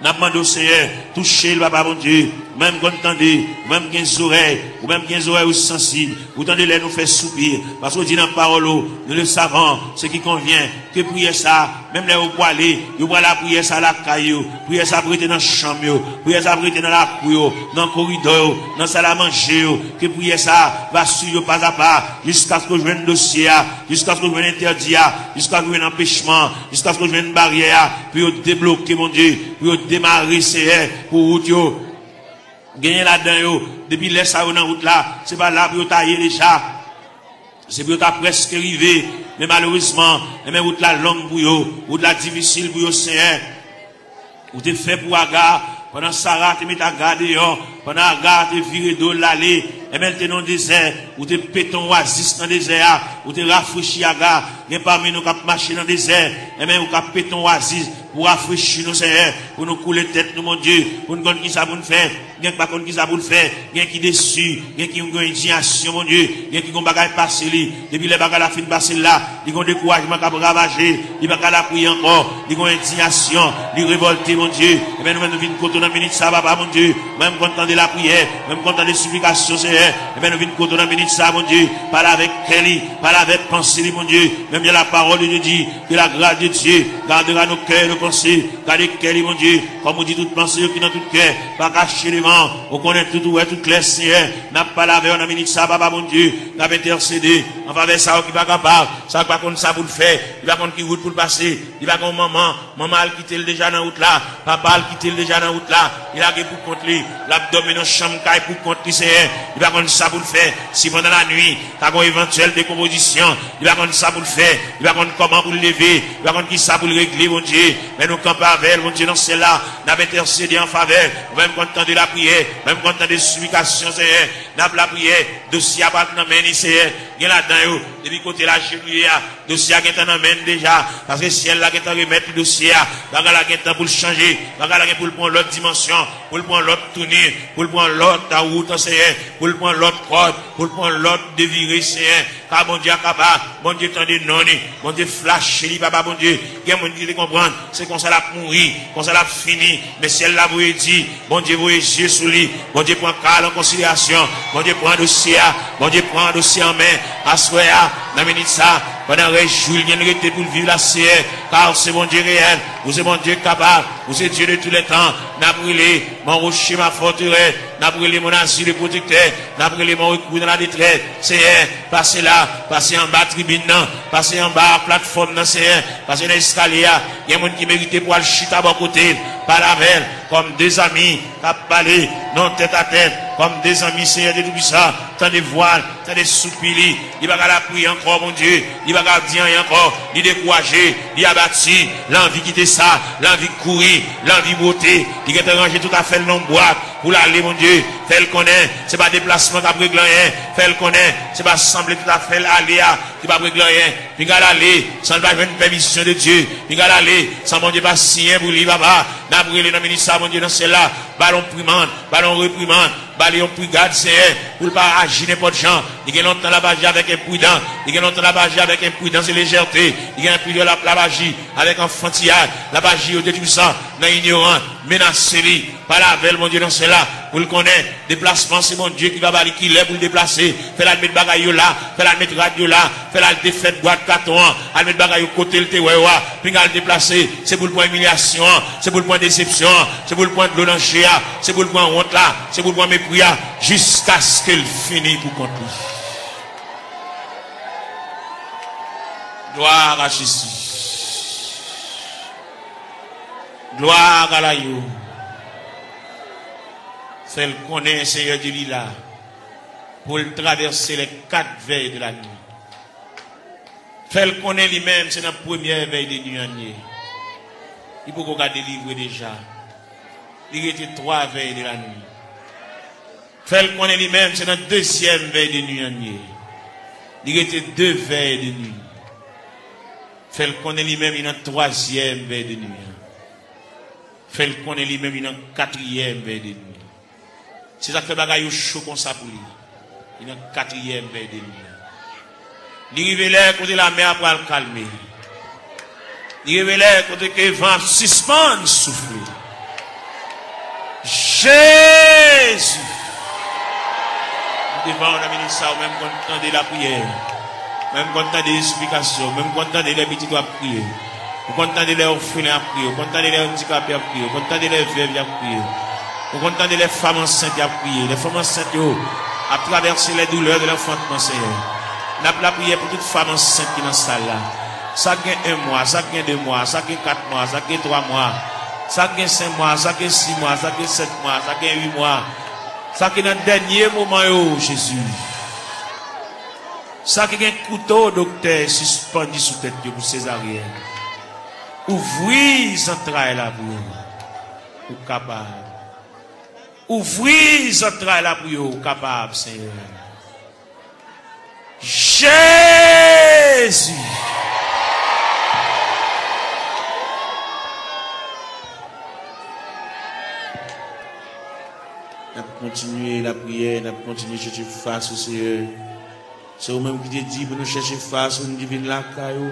N'a demandé au Seigneur, toucher le papa, mon Dieu, même quand entendez, même qui ont oreilles, ou même qui ont oreilles sensibles, vous entendez les nous faire soupir, parce que dit dans la parole, nous le savons, ce qui convient, que prier ça, même les vous aller, vous pouvez la prier ça à la caillou, prier ça prêter dans la chambre, prier ça prêter dans la cour, dans le corridor, dans la salle à manger, que prier ça, va suivre pas à pas, jusqu'à ce que je vienne un dossier, jusqu'à ce que je vienne interdit, jusqu'à ce que je vienne un empêchement, jusqu'à ce que je vienne une barrière, puis débloquer, mon Dieu, puis démarrer, Seigneur, pour route, gagner là-dedans, depuis laisse ça dans route là, c'est pas là pour tailler déjà, c'est pour presque arrivé, mais malheureusement, mais route là longue pour eux, route là difficile pour eux, Seigneur, ou t'es fait pour Agar, pendant Sarah, tu mets ta garde dehors, pendant Agar, tu viré d'eau l'allée, et même t'es dans le désert, ou t'es péton oasis dans le désert, ou t'es rafraîchi Agar, et parmi nous qui marché dans le désert, et même ou qui péton oasis, pour rafraîchir nous, Seigneur, pour nous couler tête, nous, mon Dieu, pour nous connaître qui ça pour nous faire, bien que pas qui ça pour nous faire, bien qui déçu, bien qui ont une indignation, mon Dieu, bien qui ont bagage passé, depuis les bagages la fin passé là, ils ont découragement qui a ravager, ils ont la prier encore, ils ont indignation, ils révolter, mon Dieu, et bien nous venons côté dans minute ça, papa, mon Dieu, même quand on entend la prière, même quand on entend les supplications, Seigneur, et bien nous venons côté dans minute ça, mon Dieu, parle avec Kelly, parle avec pensée, mon Dieu, même bien la parole de Dieu dit, que la grâce de Dieu gardera nos cœurs, nos pensées, gardez Kelly, mon Dieu, comme on dit toute pensée qui dans tout cœur, pas cacher les vents, on connaît tout, ouais, tout clair, Seigneur, n'a pas lavé, on a minute ça, papa, mon Dieu, n'a pas intercédé, en faveur ça, qui va capable, ça va contre ça pour le faire, il va contre qui route pour le passer, il va contre maman a quitté déjà dans la route là, papa a quitté déjà dans la route là, il a pour contre lui, l'abdomen dans chambre pour contre lui, Seigneur, il va contre ça pour le faire, si pendant la nuit, t'as une éventuelle décomposition, il va contre ça pour le faire, il va contre comment pour le lever, il va contre qui ça pour le régler, mon Dieu, mais nous campons avec, mon Dieu, dans celle-là, n'a intercédé en faveur, même quand on entend de la prière, même quand on entend des supplications, Seigneur, n'a pas la prière, dossier à battre dans la main, Seigneur, il y a là-dedans, depuis côté la chenouille, dossier qui est en amène déjà, parce que si elle là qui est en remettre le dossier, bagarre là qui est pour le changer, bagarre là pour le prendre l'autre dimension, pour le prendre l'autre tournure, pour le prendre l'autre route, Seigneur, pour le prendre l'autre code, pour le prendre l'autre déviré, Seigneur, car mon Dieu est capable, mon Dieu tendez non, mon Dieu flash, papa, mon Dieu, il y a mon Dieu qui comprendre, c'est qu'on ça l'a mourir, qu'on ça l'a fini, mais si elle l'a vous dit, mon Dieu vous yeux sous lui, mon Dieu prend calme en considération, mon Dieu prend un dossier, mon Dieu prend un dossier en main, à soi, dans la minute ça, pendant que Julien était pour vivre la CR, car c'est mon Dieu réel, vous êtes mon Dieu capable, vous êtes Dieu de tous les temps, n'a brûlé mon rocher, ma forteresse, n'a brûlé mon asile protecteur, n'a brûlé mon recours dans la détresse, c'est passez là, passez en bas tribune, passez en bas plateforme, c'est passez dans l'escalier, il y a des gens qui méritent pour aller chuter à bon côté, par la veille, comme des amis, qui parlé, non tête à tête, comme des amis, Seigneur de tout ça, tant de voiles, tant de soupili, il va la prier encore, mon Dieu, il va dire encore, il décourager, il abattu, l'envie quitter ça, l'envie courir, l'envie beauté, il va ranger tout à fait le nom boîte, pour l'aller, mon Dieu, fait le connaît, c'est pas déplacement qui a régler rien, fait le connaît, c'est pas sembler tout à fait l'aléa, qui va régler rien, puis il va aller, sans pas une permission de Dieu, il va aller, sans mon Dieu pas signer pour lui, papa, n'a brûlé dans le ministère, mon Dieu, dans celle-là, ballon primande, ballon reprimande, ballon brigade, c'est pour ne pas agir n'importe gens, il y a longtemps la bagie avec imprudence, il y a longtemps la bagie avec imprudence et légèreté, il y a un peu de la bagie avec enfantillage, la bagie au détruit ça, dans l'ignorance, menacé, par la veille, mon Dieu, dans cela, pour le connaître, déplacement, c'est mon Dieu qui va balayer, qui l'est pour le déplacer, fait la mettre bagaille là, fait la mettre radio là, fait la défaite boîte carton, à mettre bagaille au côté, le tewewa, puis le déplacer, c'est pour le point humiliation, c'est pour le point déception, c'est pour le point de l'onanchéa, c'est pour le point honte là, c'est pour le point mépris, jusqu'à ce qu'elle finisse pour compter. Gloire à Jésus. Gloire à l'Aïe. Fait le connaît, Seigneur de l'Ila, pour le traverser les 4 veilles de la nuit. Fait le connaît lui-même, c'est la première veille de nuit. Il peut qu'on délivrer déjà. Il était 3 veilles de la nuit. Fait le connaît lui-même, c'est la deuxième veille de nuit. Il était 2 veilles de nuit. Fait le connaît lui-même, il y a une 3e veille de nuit. Fait le connaît lui-même, il y a une 4e veille de nuit. C'est ça que fait bagaille chaud comme ça pour lui. Il y a une 4e veille de nuit. Il révèle côté la mer pour le calmer. Il révèle côté que le vent suspend souffler. Jésus. Devant on a mis ça, même quand on entendait la prière, même quand on entendait les supplications, même quand on entendait les petits doigts prier, quand on entendait les orphelins à prier, quand on entendait les handicapés à prier, quand on entendait les veuves à prier, quand on entendait les femmes enceintes à prier, les femmes enceintes à traverser les douleurs de l'enfantement, Seigneur. N'a pas la prière pour toute femme enceinte qui est dans cette salle là. Ça gagne 1 mois, ça gagne 2 mois, ça gagne 4 mois, ça gagne 3 mois, ça gagne 5 mois, ça gagne 6 mois, ça gagne 7 mois, ça gagne 8 mois. Ça qui est dans le dernier moment, Jésus. Ça qui est un couteau, docteur, suspendu sous tête pour césarienne. Ouvrez les entrailles là pour vous. Capable. Ouvrez les entrailles là pour vous. Capable, Seigneur. Jésus. On va continuer la prière, on va continuer à chercher face au Seigneur. C'est vous-même qui te dit pour nous chercher face au divine la caillou.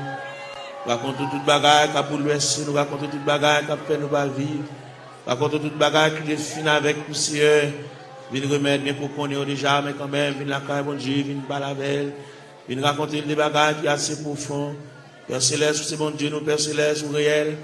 Nous racontons toute bagaille qui a bouleversé, nous racontons toute bagaille qui a fait nous pas vivre. Nous racontons toute bagaille qui est finie avec nous, Seigneur. Viens remettre bien pour qu'on ait déjà, mais quand même, viens la caille, bon Dieu, viens parler avec elle. Viens raconter des bagailles qui sont assez profondes. Père Céleste, c'est bon Dieu, nous, Père Céleste, ou réel.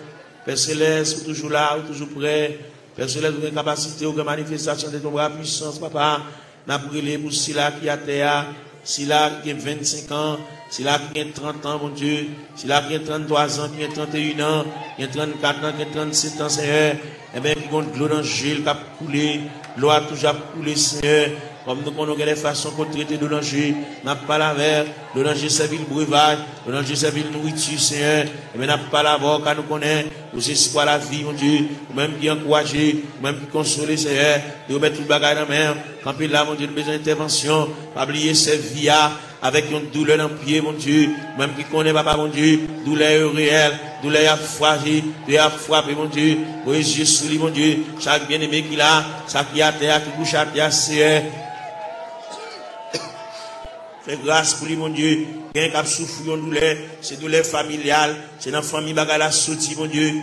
Père Céleste, toujours là, ou toujours prêt. Père Céleste, vous avez une capacité, ou une manifestation de ton bras puissance, papa. N'a brûlé pour Sila qui a terre, Sila qui a 25 ans, Sila qui a 30 ans, mon Dieu, Sila qui a 33 ans, qui a 31 ans, qui a 34 ans, qui a 37 ans, Seigneur. Eh bien, qui a de l'eau dans le gel, qui a coulé, l'eau a toujours coulé, Seigneur. Comme nous connaissons les façons qu'on traite de danger, n'a pas la mer, le danger c'est le breuvage, le danger c'est la nourriture, Seigneur. Et bien, n'a pas la voix, car nous connaissons, nous c'est quoi la vie, mon Dieu, ou même qui encourager, ou même qui consoler, Seigneur, de remettre tout le bagage dans la mer, quand il là, mon Dieu, besoin d'intervention, pas oublier ces vies avec une douleur dans le pied, mon Dieu, même qui connaît, papa, mon Dieu, douleur réelle, douleur à frappé, douleur à frappé, mon Dieu, pour les yeux sous lui, mon Dieu, chaque bien-aimé qu'il a, chaque qui a terre, qui couche à terre, Seigneur. Fais grâce pour lui, mon Dieu. Quelqu'un qui a souffert de douleur, c'est douleur familiale, c'est dans la famille qui a sorti, mon Dieu.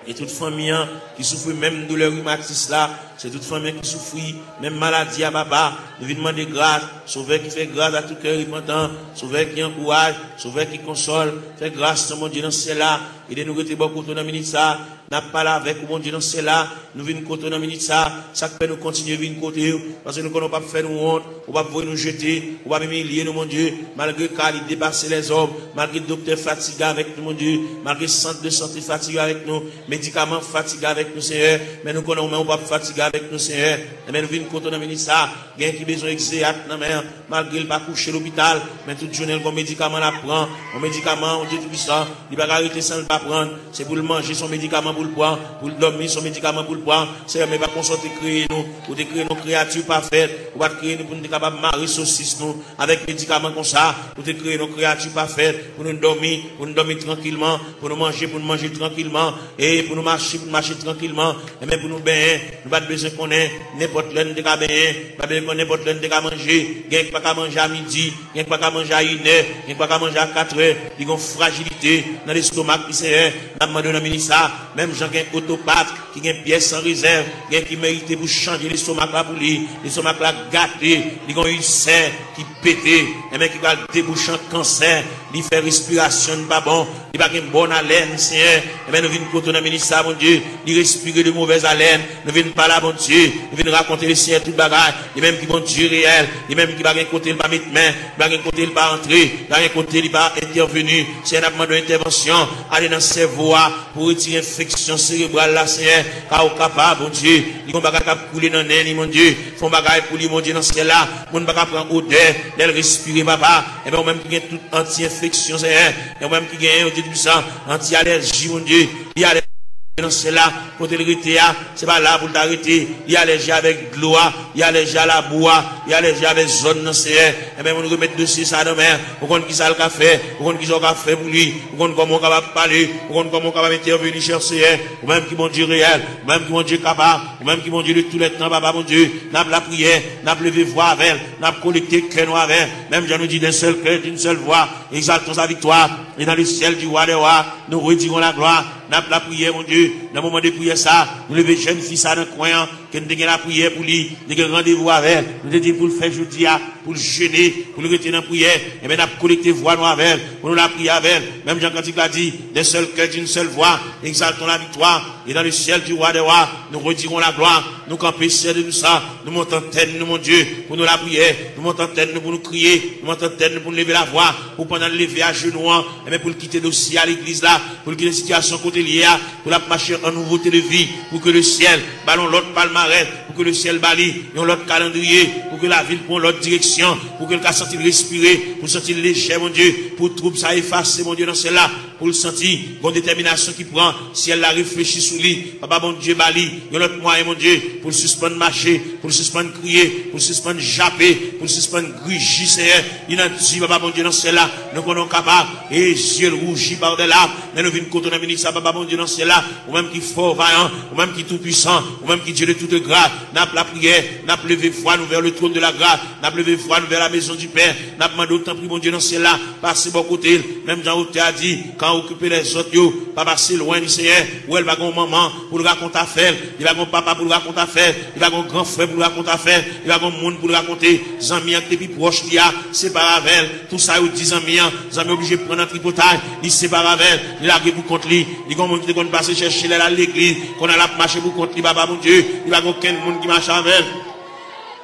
Et toute famille qui souffre même de douleur rhumatisme là, c'est toute famille qui souffre, même maladie à papa. Nous venons demander grâce, sauveur qui fait grâce à tout cœur repentant, sauveur qui encourage, sauveur qui console, fait grâce, mon Dieu, dans cela. Et nous rester beaucoup dans la minute ça, n'a pas là avec mon Dieu dans cela, nous venons côté dans la minute ça fait nous continuer à venir côté, parce que nous ne pouvons pas faire nous honte, on va pas nous jeter, on va humilier nous, mon Dieu, malgré qu'il dépasse les hommes, malgré le docteur fatigué avec nous, mon Dieu, malgré le centre de santé fatigué avec nous, médicaments fatigués avec nous, Seigneur, mais nous connaissons pas fatigué avec nous, Seigneur, mais nous venons côté dans la minute ça, il y a qui besoin d'exéat dans la mer, malgré le pas coucher à l'hôpital, mais toute journée, le médicament la prend, le médicament, on dit tout ça, il va arrêter sans le pas prendre, c'est pour le manger son médicament pour le prendre, pour dormir son médicament pour le prendre, c'est mais pas qu'on sorte créer nous, pour créer nos créatures parfaites, pour créer nous pour nous capables de marier saucisse nous, avec médicaments comme ça, pour créer nos créatures parfaites, pour nous dormir tranquillement, pour nous manger tranquillement, et pour nous marcher tranquillement, et même pour nous baigner, nous pas besoin qu'on ait n'importe l'un de baigner, pas besoin qu'on ait n'importe l'un de manger, il n'y a pas qu'à manger à midi, il n'y a pas qu'à manger à 1 heure, il n'y a pas qu'à manger à 4 heures, il y a une fragilité dans l'estomac qui c'est, n'a demandé dans ministre, même Jean qui est autopathe, qui a une pièce sans réserve, qui mérite pour changer l'estomac là pour lui, l'estomac là gâté, il y a une serre qui pété, et même qui va déboucher un cancer, il fait respiration pas bon, il va avoir une bonne haleine, Seigneur, et bien nous venons côté dans ministre, mon Dieu, il respire de mauvaise haleine, nous venons parler à mon Dieu, nous venons raconter le Seigneur tout bagage, et même qui bon Dieu réel, et même qui va un côté il va mettre main, il va un côté il va entrer, il va un côté il va intervenir, c'est un demande d'intervention, aller dans le cerveau pour retirer l'infection cérébrale là, Seigneur, car au capable, mon Dieu, il va pas couler dans l'air, mon Dieu, font bagaille pour lui, mon Dieu, dans ce là, mon pas prendre odeur, elle respirer, papa, et bien même qui gagne toute anti-infection, Seigneur, et même qui gagne au début sang, anti-allergie, mon Dieu, il y a dans cela, côté le c'est pas là pour t'arrêter. Il y a allergie avec l'eau, il y a allergie à la bois, il y a allergie avec zone dans ce et bien, on remet dessus ça dans mer. On compte qui ça le café, on compte qui ça le café pour lui, on compte comment on va parler, on compte comment on va intervenir chercher, ou même qui mon Dieu réel, ou même qui mon Dieu capable, ou même qui mon Dieu de tous les temps, papa mon Dieu, n'a pas la prière, n'a pas levé voix avec elle, n'a pas collecté cœur avec elle, même je nous dis d'un seul cœur, d'une seule voix, exaltons sa victoire, et dans le ciel du roi des rois, nous redirons la gloire, n'a pas la prière, mon Dieu, dans le moment de prière ça, nous levons jeune fils à un coin, que nous avons la prière pour lui, nous avons rendez-vous avec, nous avons dit pour le faire jeudi, pour le jeûner, pour le retenir en prière, et bien nous avons collecté voix nous avec, pour nous la prier avec, même Jean Cantique l'a dit, d'un seul cœur, d'une seule voix, exaltons la victoire, et dans le ciel du roi des rois, nous redirons la gloire, nous camper ciel de tout ça, nous montons tête, nous mon Dieu, pour nous la prière, nous montons tête, nous pour nous crier, nous montons tête, nous pour nous lever la voix, pour pendant le lever à genoux, et bien pour le quitter dossier à l'église là, pour le quitter la situation côté liée, pour la marcher en nouveauté de vie, pour que le ciel, ballon l'autre palmarès, pour que le ciel bali, et l'autre calendrier, pour que la ville prenne l'autre direction, pour que le cas sentir respirer, pour sentir léger, mon Dieu, pour trouble ça effacer, mon Dieu, dans celle-là, pour le sentir, bonne détermination qui prend, si elle la réfléchit sous lui, papa, mon Dieu, bali, et l'autre moyen, mon Dieu, pour le suspendre marcher, pour le suspendre crier, pour le suspendre japper, pour le suspendre grugir, Seigneur, il a dit, papa, mon Dieu, dans celle-là, nous sommes capables, et yeux rougis par des larmes, mais nous venons contre la ministre, papa, mon Dieu, dans celle-là, ou même qui fort, vaillant, ou même qui tout puissant, ou même qui Dieu de toute grâce, n'a pas la prière, n'a pas levé foi, nous vers le trône de la grâce, n'a pas levé foi, nous vers la maison du Père, n'a pas demandé autant, mon Dieu, dans celle-là, passez bon côté, même Jean Hauté a dit, quand occuper les autres, yo, pas passer loin du Seigneur, où elle va gon maman, pour le raconter affaire, il va gon papa pour le raconter affaire, il va gon grand frère pour le raconter affaire, il va gon monde pour le raconter, Zami, depuis proche, il y a, sépare avec, tout ça, il dit Zami, Zami obligé de prendre un tripotage, il sépare avec, il a pour contre lui, il va monde qui te passer chercher là à l'église, qu'on a la marché pour contre lui, papa, mon Dieu, il va gon aucun monde qui marche avec.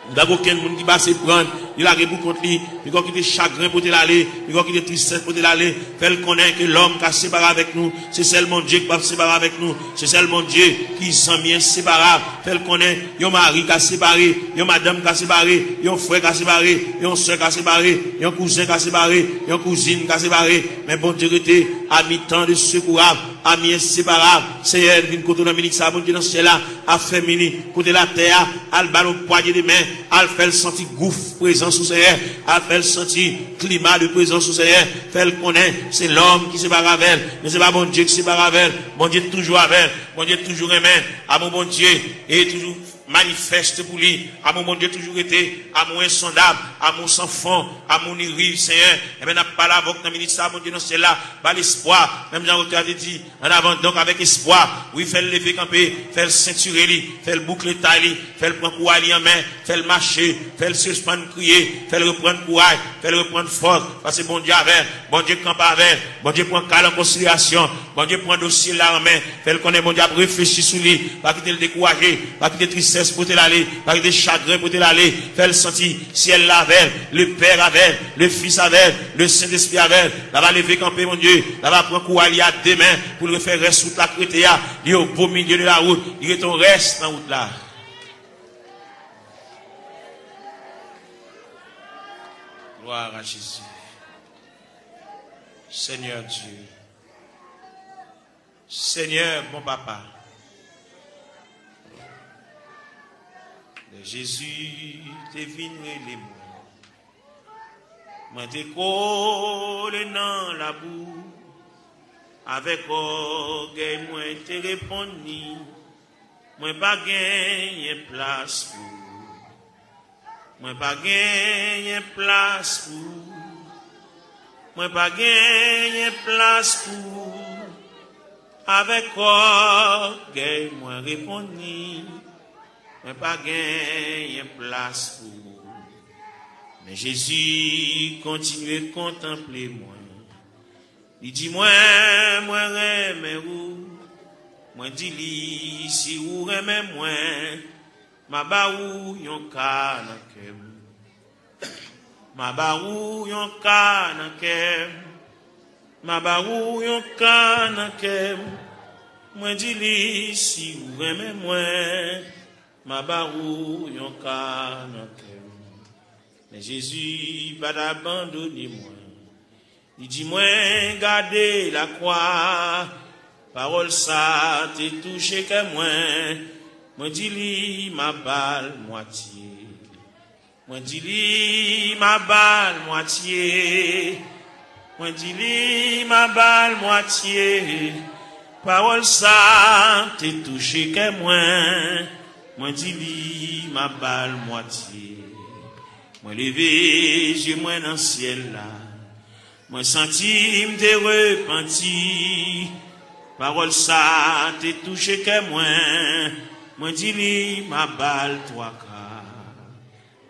Il n'y a aucun monde qui va se prendre. Il a répondu contre lui. Il va quitter chagrin pour l'aller. Il va quitter tristesse pour l'aller. Fait connaître que l'homme qui a séparé avec nous, c'est seulement Dieu qui va séparer avec nous. C'est seulement Dieu qui s'en vient séparable. Fait connaître, il y a un mari qui a séparé, il y a une madame qui a séparé, il y a un frère qui a séparé, il y a une soeur qui a séparé, il y a un cousin qui a séparé, il y a une cousine qui a séparé. Mais bon Dieu était à mi-temps de secourable, à mi-inséparable. Seigneur, vient côté de la ministre, ça, bon Dieu dans ce ciel-là, a fait mini, côté la terre, à le ballon poignet de main, à faire le sentir gouffre présence sous Seigneur, à faire le sentir climat de présence sous Seigneur, faire le connaître, c'est l'homme qui sépare avec elle, mais c'est pas bon Dieu qui sépare avec elle, bon Dieu toujours avec elle, bon Dieu toujours aimé, à mon bon Dieu, et toujours manifeste pour lui, à mon bon Dieu toujours été, à mon insondable, à mon sans fond, à mon irrive, Seigneur, et bien n'a pas la voix dans le ministère, mon Dieu, non, c'est là, pas l'espoir, même Jean-Claude a dit, en avant, donc avec espoir, oui, fait le lever camper, fait le ceinturer, fait le boucler taille, fait le prendre courage en main, fait le marcher, fait le suspendre crier, fait le reprendre courage, fait le reprendre force, parce que bon Dieu avec, bon Dieu campe avec, bon Dieu prend calme en considération, bon Dieu prend dossier là en main, fait le connaître, bon Dieu réfléchir sur lui, pas quitter le décourager, pas quitter tristesse pour te l'aller, pas quitter chagrin pour te l'aller, fait le sentir, ciel avec, le Père avec, le Fils avec, le Saint-Esprit avec, là va lever camper mon Dieu, là va prendre courage à deux mains, pour le faire rester sous la crétéa, il est au beau milieu de la route, il est ton reste dans la route là. Gloire à Jésus. Seigneur Dieu. Seigneur, bon papa. Jésus, t'es venu les mots. Moi, t'es collé dans la boue. Avec orgueil, moi, t'es répondu. Moi, pas gagné place pour. Moi pas gagné place pour, moi pas gagné place pour, avec orgueil moi répondu, moi pas gagné place pour, mais Jésus continue à contempler moi, il dit moi remets où, moi dit si vous remets moi, ma baou yon kanakem, ma baou yon kanakem, ma baou yon kanakem, moi dis si vous aimez moi, ma baou yon kanakem. Mais Jésus va d'abandonner moi, il dit moi gardez la croix, parole ça t'es touché que moi. Moi dis ma balle moitié. Moi dis ma balle moitié. Moi dis ma balle moitié. Parole ça t'es touché que moi. Moi dis ma balle moitié. Moi levé j'ai moi dans le ciel là. Moi senti m'te repenti. Parole ça t'es touché que moi. Moi dis li ma balle toi ka.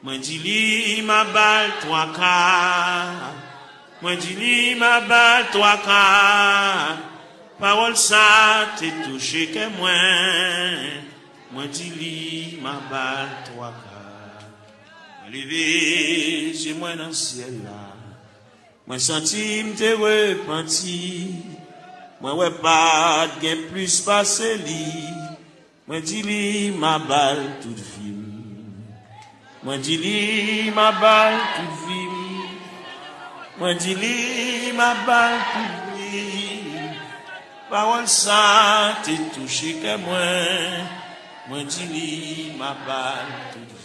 Moi dis li ma balle toi ka. Moi dis li ma balle toi ka. Parole ça te touché que moi. Moi dis li ma balle toi ka. Levé, j'ai moi dans le ciel là. Moi senti m'te repenti. Moi ouais pas gain plus passé li. Moi dis li ma balle toute vie. Moi dis li ma balle toute vie. Moi dis li ma balle toute vie. Parole ça te touché que moi. Moi dis li ma balle toute vie.